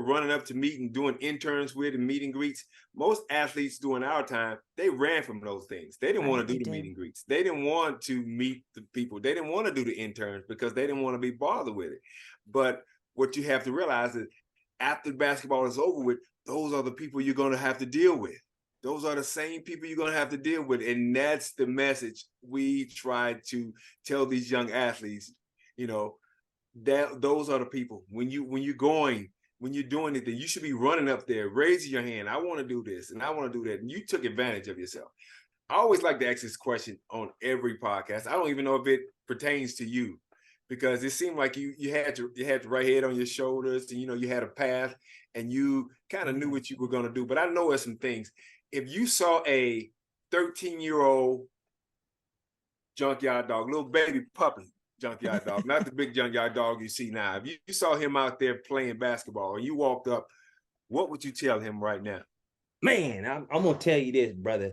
running up to meet and doing interns with and meet and greets, most athletes during our time, they ran from those things. They didn't want to do the meet and greets. They didn't want to meet the people. They didn't want to do the interns because they didn't want to be bothered with it. But what you have to realize is after basketball is over with, those are the people you're going to have to deal with. Those are the same people you're going to have to deal with. And that's the message we try to tell these young athletes, that those are the people. When you're doing anything, you should be running up there, raising your hand. I want to do this and I want to do that. And you took advantage of yourself. I always like to ask this question on every podcast. I don't even know if it pertains to you because it seemed like you had the right head on your shoulders and, you had a path and you kind of knew what you were going to do. But I know there's some things. If you saw a 13-year-old junkyard dog, little baby puppy junkyard dog, not the big junkyard dog you see now. If you saw him out there playing basketball and you walked up, what would you tell him right now? Man, I'm going to tell you this, brother.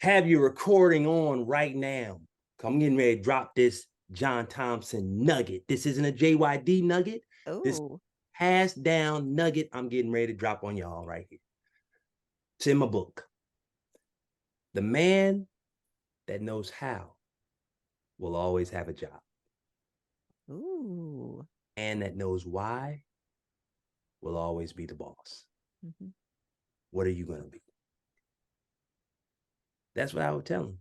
Have your recording on right now. I'm getting ready to drop this John Thompson nugget. This isn't a JYD nugget. Ooh. This hands down nugget I'm getting ready to drop on y'all right here. It's in my book. The man that knows how will always have a job. Ooh. And that knows why will always be the boss. Mm-hmm. What are you going to be? That's what I would tell him.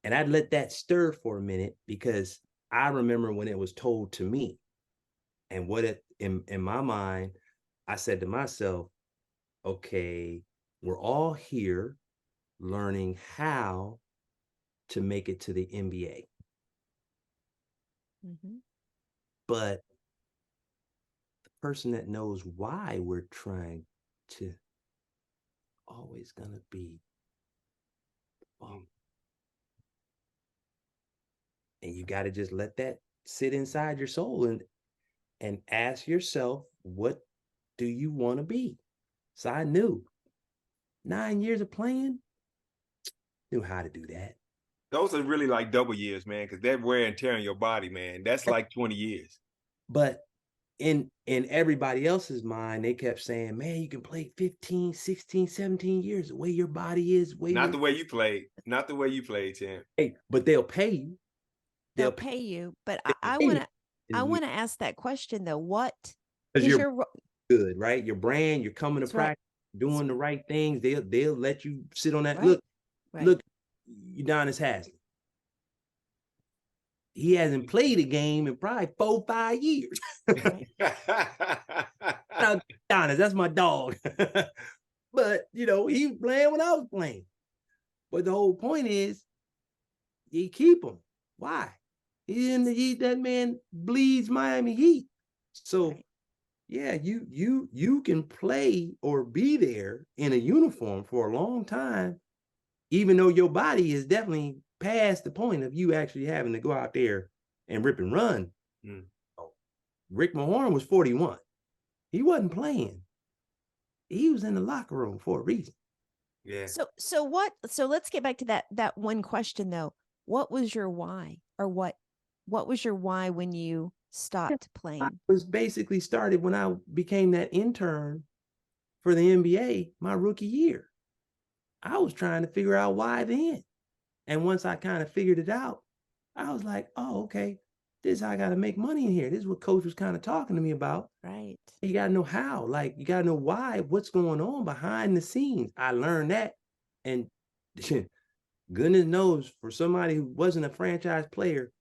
And I'd let that stir for a minute because I remember when it was told to me. And what it in my mind, I said to myself, okay, we're all here learning how to make it to the NBA. Mm-hmm. But the person that knows why we're trying to always gonna be and you got to just let that sit inside your soul and ask yourself, what do you want to be? So I knew 9 years of playing, knew how to do that. Those are really like double years, man, because that wear and tear on your body, man. That's like 20 years. But in everybody else's mind, they kept saying, man, you can play 15, 16, 17 years, the way your body is, not the way you played. Not the way you played, Tim. Hey, but they'll pay you. They'll pay you. But I want to ask that question though. What is your good, right? Your brand, you're coming to practice, doing the right things. They'll let you sit on that. Look, Udonis Haslem. He hasn't played a game in probably 4-5 years. Udonis, that's my dog. But he was playing when I was playing. But the whole point is, you keep him. Why? That man bleeds Miami Heat. So yeah, you can play or be there in a uniform for a long time, even though your body is definitely past the point of you actually having to go out there and rip and run. Rick Mahorn was 41. He wasn't playing. He was in the locker room for a reason. Yeah. So let's get back to that one question though. What was your why, or what was your why when you stopped playing? I was basically started when I became that intern for the NBA my rookie year. I was trying to figure out why then. And once I kind of figured it out, I was like, oh, okay, this is how I got to make money in here. This is what coach was kind of talking to me about. Right. You got to know how, like, you got to know why, what's going on behind the scenes. I learned that. And goodness knows, for somebody who wasn't a franchise player,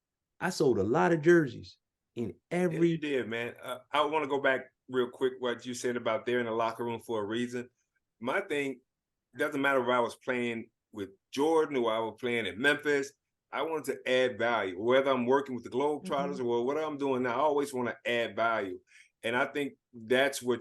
I sold a lot of jerseys in every. Yeah, you did, man. I want to go back real quick what you said about they're in the locker room for a reason. My thing, doesn't matter if I was playing with Jordan or I was playing in Memphis. I wanted to add value, whether I'm working with the Globetrotters or what I'm doing now. I always want to add value, and I think that's what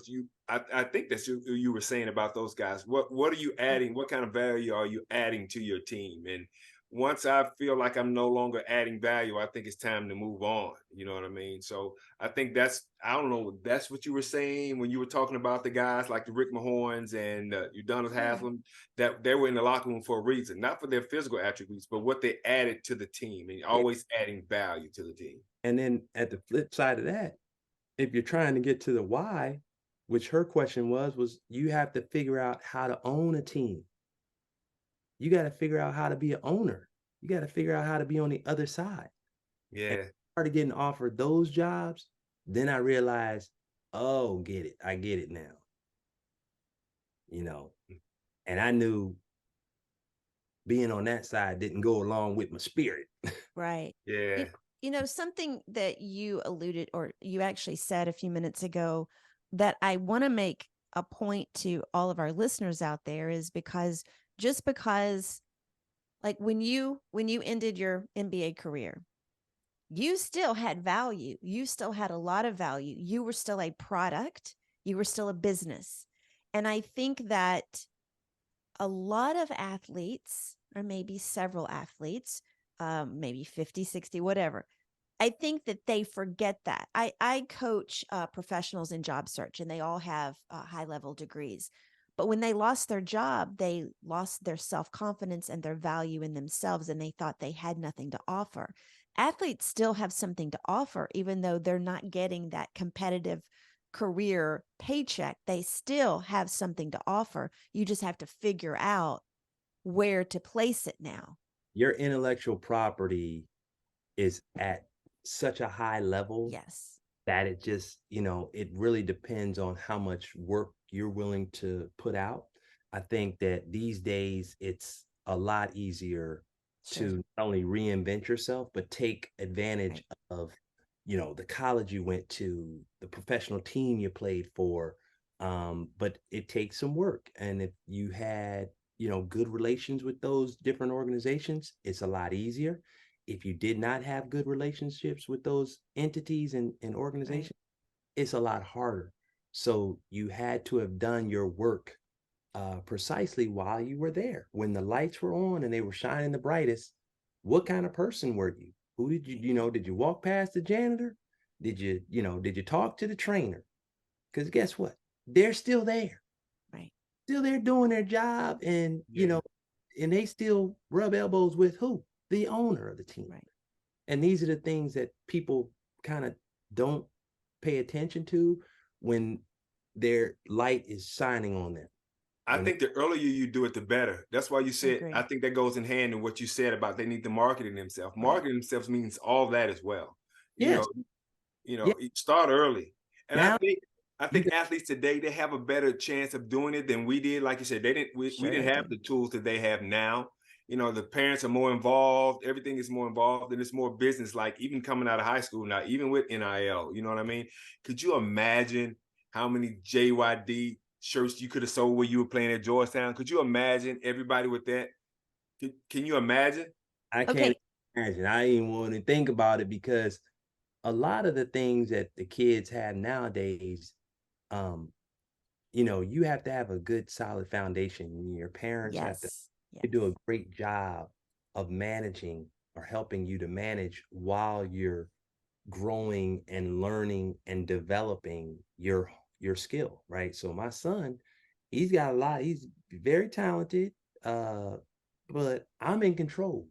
I think that's you were saying about those guys. What are you adding? What kind of value are you adding to your team? And once I feel like I'm no longer adding value, I think it's time to move on. You know what I mean? So I think I don't know, that's what you were saying when you were talking about the guys like the Rick Mahorns and Udonis Haslem, that they were in the locker room for a reason, not for their physical attributes, but what they added to the team, and always adding value to the team. And then at the flip side of that, if you're trying to get to the why, which her question was you have to figure out how to own a team. You got to figure out how to be an owner. You got to figure out how to be on the other side. Yeah. And I started getting offered those jobs. Then I realized, oh, I get it now. And I knew being on that side didn't go along with my spirit. Right. Yeah. Something that you alluded, or you actually said a few minutes ago, that I want to make a point to all of our listeners out there is because like when you ended your NBA career, you still had value. You still had a lot of value. You were still a product. You were still a business. And I think that a lot of athletes, or maybe several athletes, maybe 50, 60, whatever, I think that they forget that. I coach professionals in job search, and they all have high-level degrees. But when they lost their job, they lost their self-confidence and their value in themselves, and they thought they had nothing to offer. Athletes still have something to offer, even though they're not getting that competitive career paycheck. They still have something to offer. You just have to figure out where to place it now. Your intellectual property is at such a high level. Yes. That it just, it really depends on how much work you're willing to put out. I think that these days it's a lot easier to not only reinvent yourself, but take advantage of you know, the college you went to, the professional team you played for. But it takes some work. And if you had, you know, good relations with those different organizations, it's a lot easier. If you did not have good relationships with those entities and organizations, it's a lot harder. So you had to have done your work precisely while you were there. When the lights were on and they were shining the brightest, what kind of person were you? Who did you, you know, did you walk past the janitor? Did you, you know, did you talk to the trainer? Because guess what? They're still there. Right. Still there doing their job. And, you know, and they still rub elbows with who? The owner of the team. Right. And these are the things that people kind of don't pay attention to when their light is shining on them. I think the earlier you do it, the better. That's why you said, I think that goes in hand in what you said about they need to market themselves. Marketing themselves means all that as well. Yes. You know, start early. And now, I think athletes today, they have a better chance of doing it than we did. Like you said, we didn't have the tools that they have now. You know, the parents are more involved. Everything is more involved, and it's more business. Like even coming out of high school now, even with NIL, you know what I mean? Could you imagine how many JYD shirts you could have sold when you were playing at Georgetown? Could you imagine everybody with that? Can you imagine? I can't imagine. I didn't want to think about it because a lot of the things that the kids have nowadays, you know, you have to have a good, solid foundation. Your parents have to do a great job of managing or helping you to manage while you're growing and learning and developing your skill, right? So my son, he's got a lot, he's very talented, but I'm in control,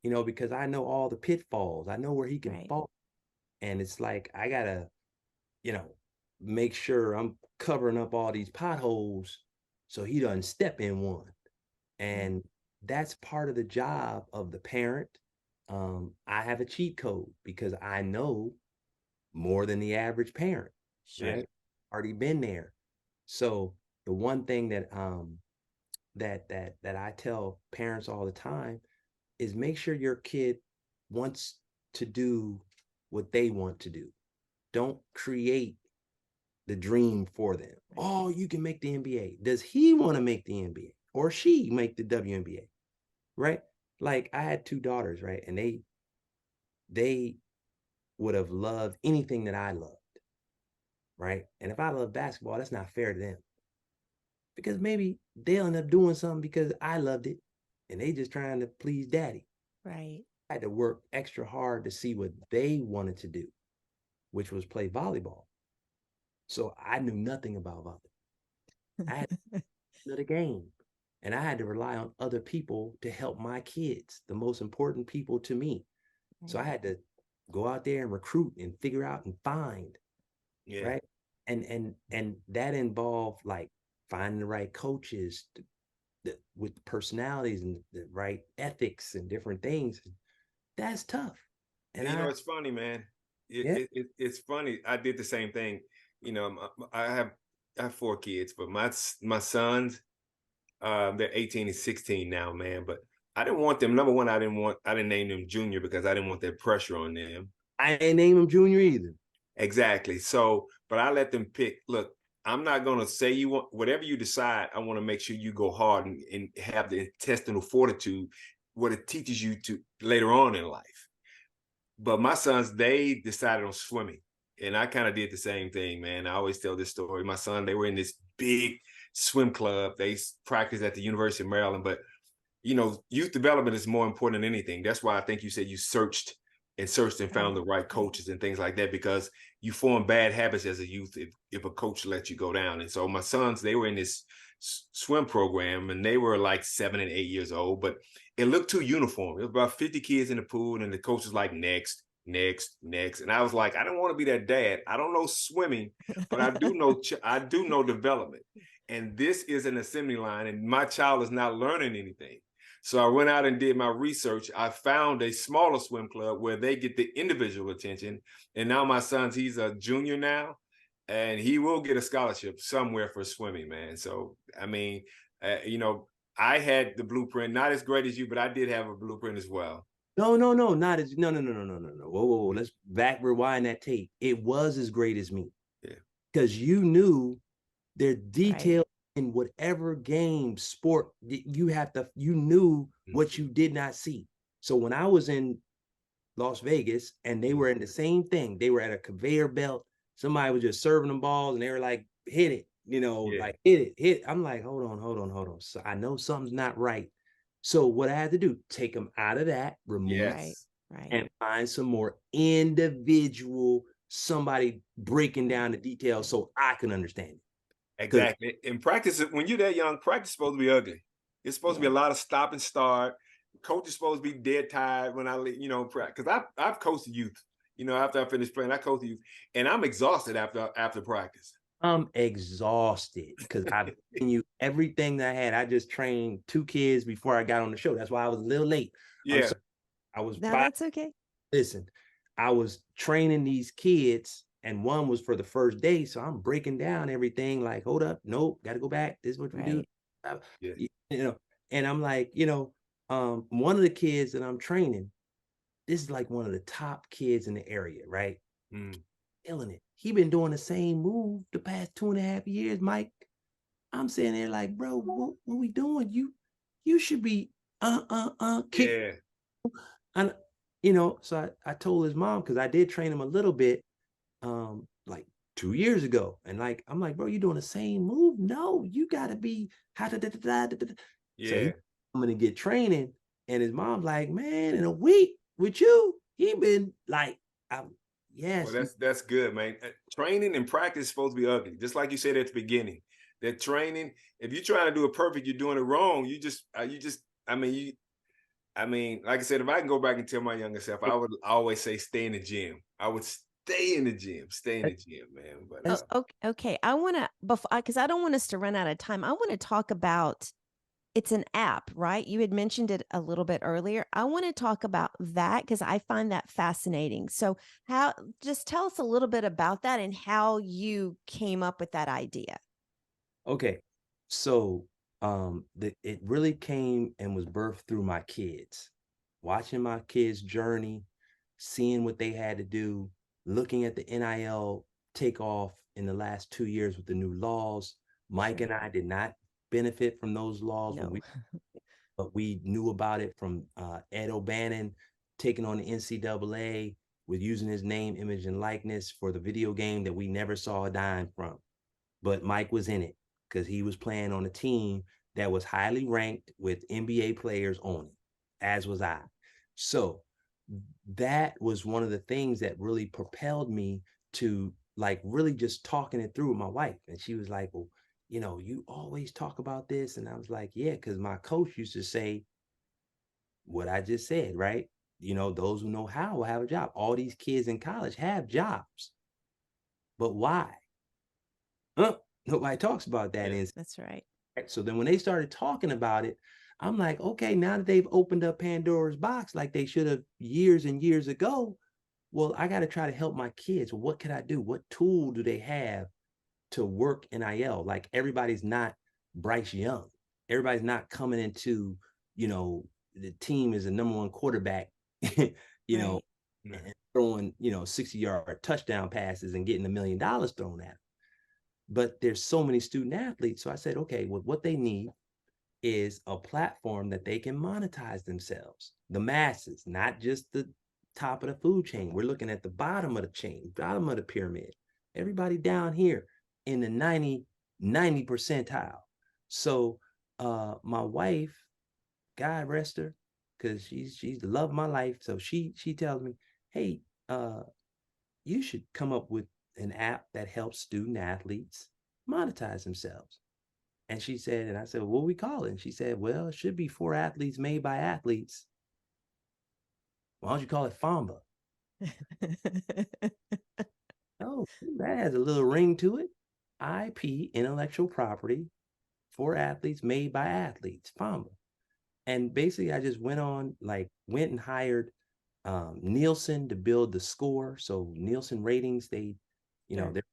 you know, because I know all the pitfalls. I know where he can fall. And it's like I gotta, you know, make sure I'm covering up all these potholes so he doesn't step in one. And that's part of the job of the parent. I have a cheat code because I know more than the average parent. Right? Already been there. So the one thing that that I tell parents all the time is make sure your kid wants to do what they want to do. Don't create the dream for them. Oh, you can make the NBA. Does he want to make the NBA or she make the WNBA? Right? Like I had two daughters, right? And they would have loved anything that I loved. Right? And if I love basketball, that's not fair to them. Because maybe they'll end up doing something because I loved it and they just trying to please daddy. Right. I had to work extra hard to see what they wanted to do, which was play volleyball. So I knew nothing about volleyball. I had to know the game. And I had to rely on other people to help my kids, the most important people to me. So I had to go out there and recruit and figure out and find. Right. And that involved like finding the right coaches with personalities and the right ethics and different things. That's tough. And you know, it's funny, man. It's funny. I did the same thing. You know, I have 4 kids, but my sons, they're 18 and 16 now, man. But I didn't want them. Number one, I didn't name them Junior because I didn't want that pressure on them. I ain't name them Junior either. Exactly. So, but I let them pick. Look, I'm not going to say you want whatever you decide. I want to make sure you go hard and have the intestinal fortitude, what it teaches you to later on in life. But my sons, they decided on swimming. And I kind of did the same thing, man. I always tell this story. My son, they were in this big swim club. They practiced at the University of Maryland. But, you know, youth development is more important than anything. That's why I think you said you searched and found the right coaches and things like that, because you form bad habits as a youth if a coach lets you go down. And so my sons, they were in this swim program and they were like 7 and 8 years old, but it looked too uniform. It was about 50 kids in the pool and the coach was like, next. And I was like, I don't want to be that dad. I don't know swimming, but I do know development. And this is an assembly line and my child is not learning anything. So I went out and did my research. I found a smaller swim club where they get the individual attention. And now my son's, he's a junior now, and he will get a scholarship somewhere for swimming, man. So, I mean, you know, I had the blueprint, not as great as you, but I did have a blueprint as well. not as no. Whoa. Let's rewind that tape. It was as great as me. Yeah. Because you knew their detail in whatever game, sport, you knew what you did not see. So when I was in Las Vegas and they were in the same thing, they were at a conveyor belt. Somebody was just serving them balls and they were like, hit it, like hit it. I'm like, hold on. So I know something's not right. So what I had to do, take them out of that, remove and find some more individual, somebody breaking down the details so I can understand it. Exactly. In practice, when you're that young, practice is supposed to be ugly. It's supposed to be a lot of stop and start. Coach is supposed to be dead tired when I, practice. Because I've coached youth. After I finished playing, I coached youth, and I'm exhausted after practice. I'm exhausted because I've given you everything that I had. I just trained 2 kids before I got on the show. That's why I was a little late. Yeah, I was. No, that's okay. Listen, I was training these kids, and one was for the first day, so I'm breaking down everything. Like, hold up, nope, got to go back. This is what we do. And I'm like, one of the kids that I'm training, this is like one of the top kids in the area, right? Killing it. He been doing the same move the past 2.5 years, Mike. I'm sitting there like, bro, what we doing? You should be kick. And so I told his mom, because I did train him a little bit like 2 years ago. And like, I'm like, bro, you doing the same move? No, you gotta be So I'm gonna get training. And his mom's like, man, in a week with you, he been like, yes. Well, that's good, man. Training and practice is supposed to be ugly, just like you said at the beginning. That training, if you're trying to do it perfect, you're doing it wrong. I mean, like I said, if I can go back and tell my younger self, I would always say, stay in the gym. I would stay in the gym, man. But okay. I want to, because I don't want us to run out of time. I want to talk about, it's an app, right? You had mentioned it a little bit earlier. I want to talk about that because I find that fascinating. So just tell us a little bit about that and how you came up with that idea. Okay. So it really came and was birthed through my kids, watching my kids' journey, seeing what they had to do, looking at the NIL takeoff in the last 2 years with the new laws. Mike and I did not benefit from those laws, but we knew about it from Ed O'Bannon taking on the NCAA with using his name, image, and likeness for the video game that we never saw a dime from. But Mike was in it because he was playing on a team that was highly ranked with NBA players on it, as was I. So that was one of the things that really propelled me to like really just talking it through with my wife. And she was like, well, you always talk about this. And I was like, yeah, because my coach used to say what I just said, right? Those who know how will have a job. All these kids in college have jobs. But why? Nobody talks about that. That's right. So then when they started talking about it, I'm like, okay, now that they've opened up Pandora's box like they should have years and years ago, well, I got to try to help my kids. What can I do? What tool do they have to work NIL? Like everybody's not Bryce Young. Everybody's not coming into, the team is a #1 quarterback, and throwing, 60-yard touchdown passes and getting $1 million thrown at them. But there's so many student athletes. So I said, okay, well, what they need is a platform that they can monetize themselves. The masses, not just the top of the food chain. We're looking at the bottom of the chain, bottom of the pyramid. Everybody down here in the 90 percentile. So my wife, God rest her, because she's the love of my life. So she tells me, hey, you should come up with an app that helps student athletes monetize themselves. And she said, and I said, what do we call it? And she said, well, it should be for athletes, made by athletes. Why don't you call it FAMBA? Oh, that has a little ring to it. IP, intellectual property for athletes, made by athletes, FAMBA. And basically I just went and hired Nielsen to build the score. So Nielsen ratings, they're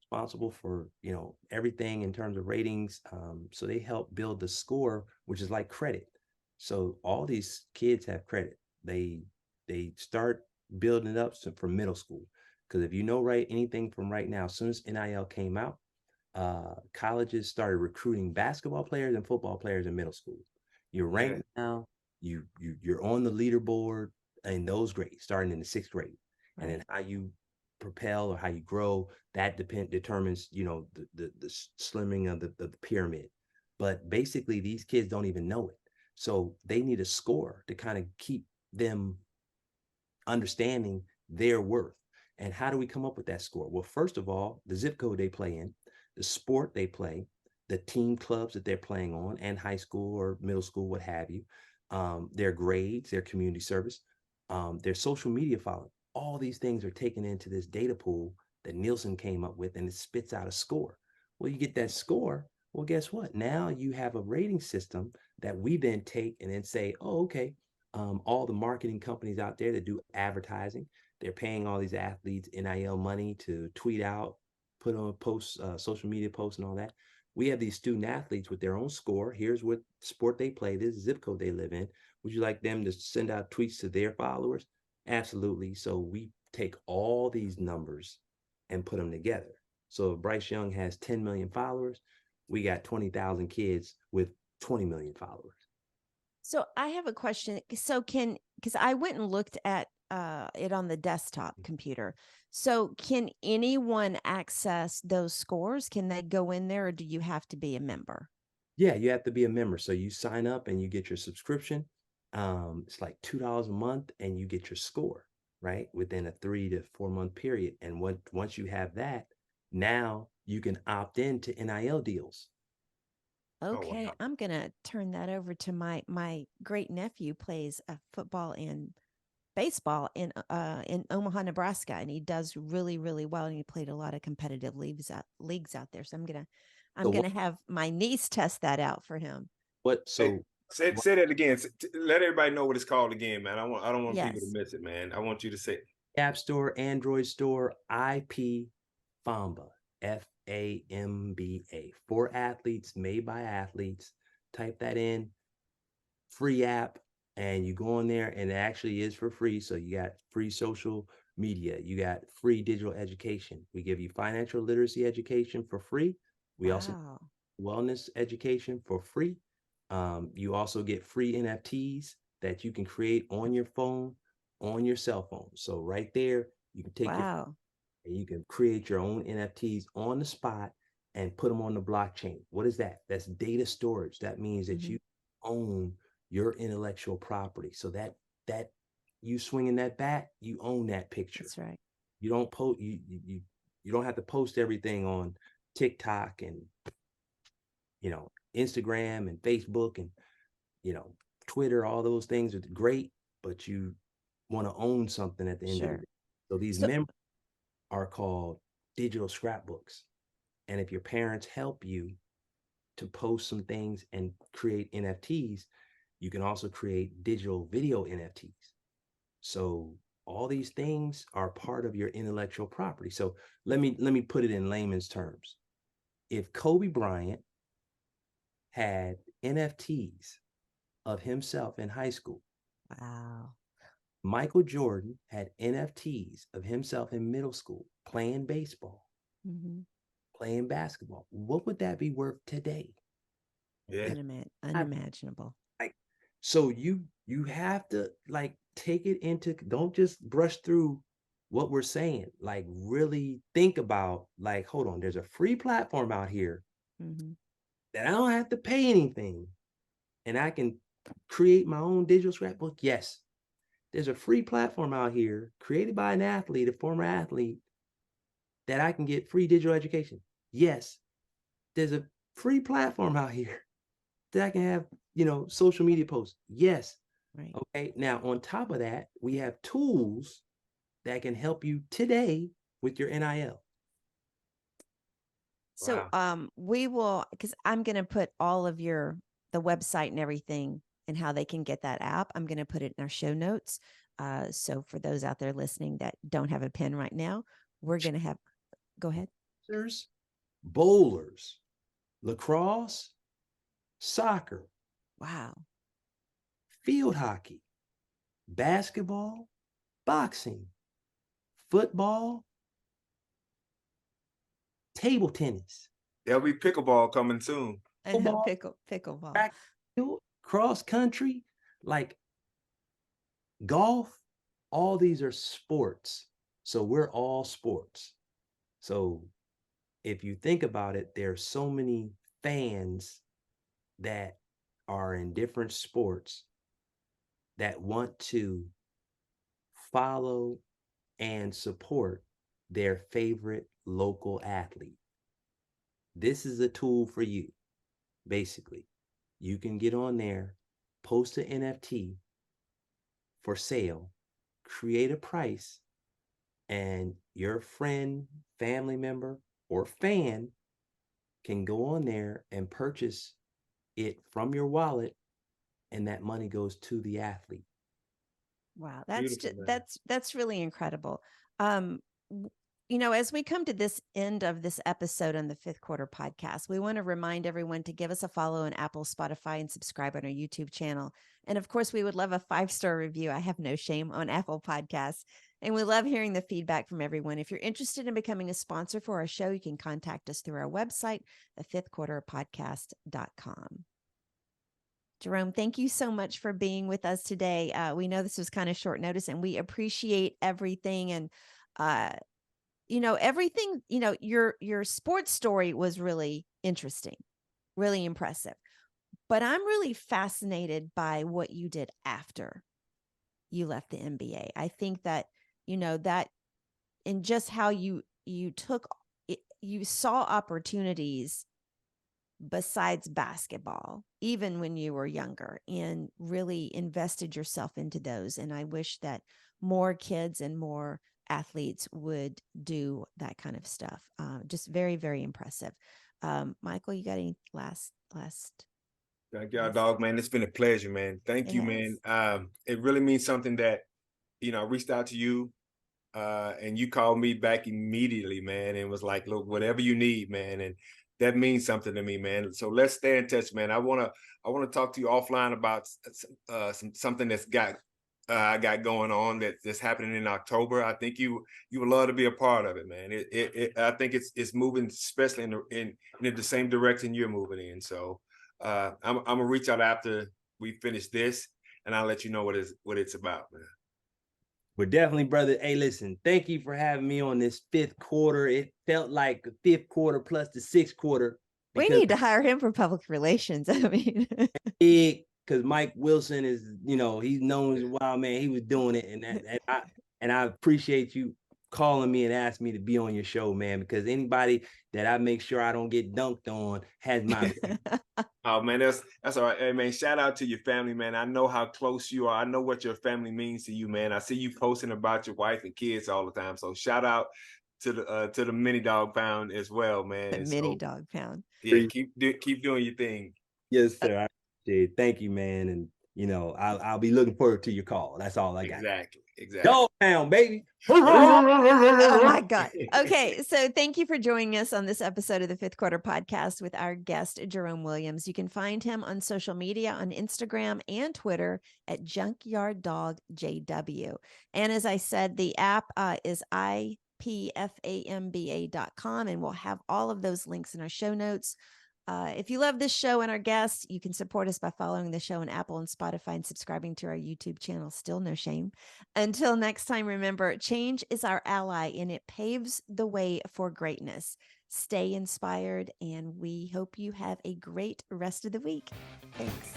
responsible for, everything in terms of ratings. So they help build the score, which is like credit. So all these kids have credit. They they start building it up from middle school. Because if you know anything from right now, as soon as NIL came out, colleges started recruiting basketball players and football players in middle school. You're ranked now. You're on the leaderboard in those grades, starting in the 6th grade, and then how you propel or how you grow, that determines, you know, the slimming of the pyramid. But basically, these kids don't even know it, so they need a score to kind of keep them understanding their worth. And how do we come up with that score? Well, first of all, the zip code they play in, the sport they play, the team clubs that they're playing on, and high school or middle school, what have you, their grades, their community service, their social media following. All these things are taken into this data pool that Nielsen came up with, and it spits out a score. Well, you get that score. Well, guess what? Now you have a rating system that we then take and then say, oh, okay, all the marketing companies out there that do advertising, they're paying all these athletes NIL money to tweet out, put on posts, social media posts and all that. We have these student athletes with their own score. Here's what sport they play. This zip code they live in. Would you like them to send out tweets to their followers? Absolutely. So we take all these numbers and put them together. So if Bryce Young has 10 million followers, we got 20,000 kids with 20 million followers. So I have a question. So because I went and looked at it on the desktop computer. So can anyone access those scores? Can they go in there, or do you have to be a member? Yeah, you have to be a member. So you sign up and you get your subscription. It's like $2 a month, and you get your score, right, within a 3 to 4 month period. And once you have that, now you can opt into NIL deals. Okay, oh, wow. I'm gonna turn that over to my great nephew. Plays football and baseball in Omaha, Nebraska, and he does really, really well. And he played a lot of competitive leagues out there. So I'm gonna have my niece test that out for him. What? So say that again. Let everybody know what it's called again, man. I don't want people to miss it, man. I want you to say it. App Store, Android Store, IP Famba, FAMBA, for athletes, made by athletes. Type that in, free app, and you go in there, and it actually is for free. So you got free social media, you got free digital education. We give you financial literacy education for free. We also wellness education for free. You also get free NFTs that you can create on your phone, on your cell phone. So right there, you can take your and you can create your own NFTs on the spot and put them on the blockchain. What is that? That's data storage. That means that you own your intellectual property. So that you swinging that bat, you own that picture. That's right. You don't post you don't have to post everything on TikTok and, you know, Instagram and Facebook and, you know, Twitter. All those things are great, but you want to own something at the end of the day. So these members are called digital scrapbooks. And if your parents help you to post some things and create NFTs, you can also create digital video NFTs. So all these things are part of your intellectual property. So let me put it in layman's terms. If Kobe Bryant had NFTs of himself in high school, wow. Michael Jordan had NFTs of himself in middle school playing baseball, playing basketball, what would that be worth today? Yeah, unimaginable. So you have to like take it into, don't just brush through what we're saying, like really think about, like, hold on, there's a free platform out here that I don't have to pay anything, and I can create my own digital scrapbook. Yes, there's a free platform out here created by an athlete, a former athlete, that I can get free digital education. Yes, there's a free platform out here that I can have, you know, social media posts. Yes. Right. Okay. Now, on top of that, we have tools that can help you today with your NIL. So we will, because I'm going to put all of the website and everything and how they can get that app. I'm going to put it in our show notes. So for those out there listening that don't have a pen right now, we're going to have, go ahead. Bowlers, lacrosse, soccer. Wow. Field hockey, basketball, boxing, football, table tennis. There'll be pickleball coming soon. Pickleball. Track, cross country, like golf. All these are sports. So we're all sports. So if you think about it, there's so many fans that are in different sports that want to follow and support their favorite local athlete. This is a tool for you. Basically, you can get on there, post an NFT for sale, create a price, and your friend, family member, or fan can go on there and purchase it from your wallet, and that money goes to the athlete. Wow, that's really incredible. As we come to this end of this episode on the Fifth Quarter Podcast, we want to remind everyone to give us a follow on Apple, Spotify, and subscribe on our YouTube channel. And of course, we would love a 5-star review. I have no shame on Apple Podcasts. And we love hearing the feedback from everyone. If you're interested in becoming a sponsor for our show, you can contact us through our website, thefifthquarterpodcast.com. Jerome, thank you so much for being with us today. We know this was kind of short notice, and we appreciate everything. And, everything, your sports story was really interesting, really impressive. But I'm really fascinated by what you did after you left the NBA. I think that, that in just how you took it, you saw opportunities besides basketball, even when you were younger, and really invested yourself into those. And I wish that more kids and more athletes would do that kind of stuff. Just very, very impressive. Michael, you got any last? Thank y'all, dog, man. It's been a pleasure, man. Thank you, man. It really means something that, I reached out to you and you called me back immediately, man, and was like, look, whatever you need, man. And that means something to me, man. So let's stay in touch, man. I want to talk to you offline about something that's I got going on that's happening in October. I think you would love to be a part of it, man. I think it's moving, especially in the same direction you're moving in. So I'm gonna reach out after we finish this, and I'll let you know what it's about, man. Well, definitely, brother. Hey, listen, thank you for having me on this fifth quarter. It felt like the fifth quarter plus the sixth quarter. We need to hire him for public relations. I mean, because Mike Wilson is, he's known as a wild man. He was doing it, and I appreciate you calling me and asking me to be on your show, man, because anybody that I make sure I don't get dunked on has my Oh, man, that's all right. Hey, man, shout out to your family, man. I know how close you are. I know what your family means to you, man. I see you posting about your wife and kids all the time. So shout out to the Mini Dog Pound as well, man. Mini Dog Pound. Yeah, keep doing your thing. Yes, sir. I appreciate it. Thank you, man. And I'll be looking forward to your call. That's all I got. Exactly. Dog Pound, baby. Oh my God. Okay. So thank you for joining us on this episode of the Fifth Quarter Podcast with our guest, Jerome Williams. You can find him on social media on Instagram and Twitter at JunkyardDogJW. And as I said, the app is ipfamba.com, and we'll have all of those links in our show notes. If you love this show and our guests, you can support us by following the show on Apple and Spotify and subscribing to our YouTube channel. Still no shame. Until next time, remember, change is our ally and it paves the way for greatness. Stay inspired, and we hope you have a great rest of the week. Thanks.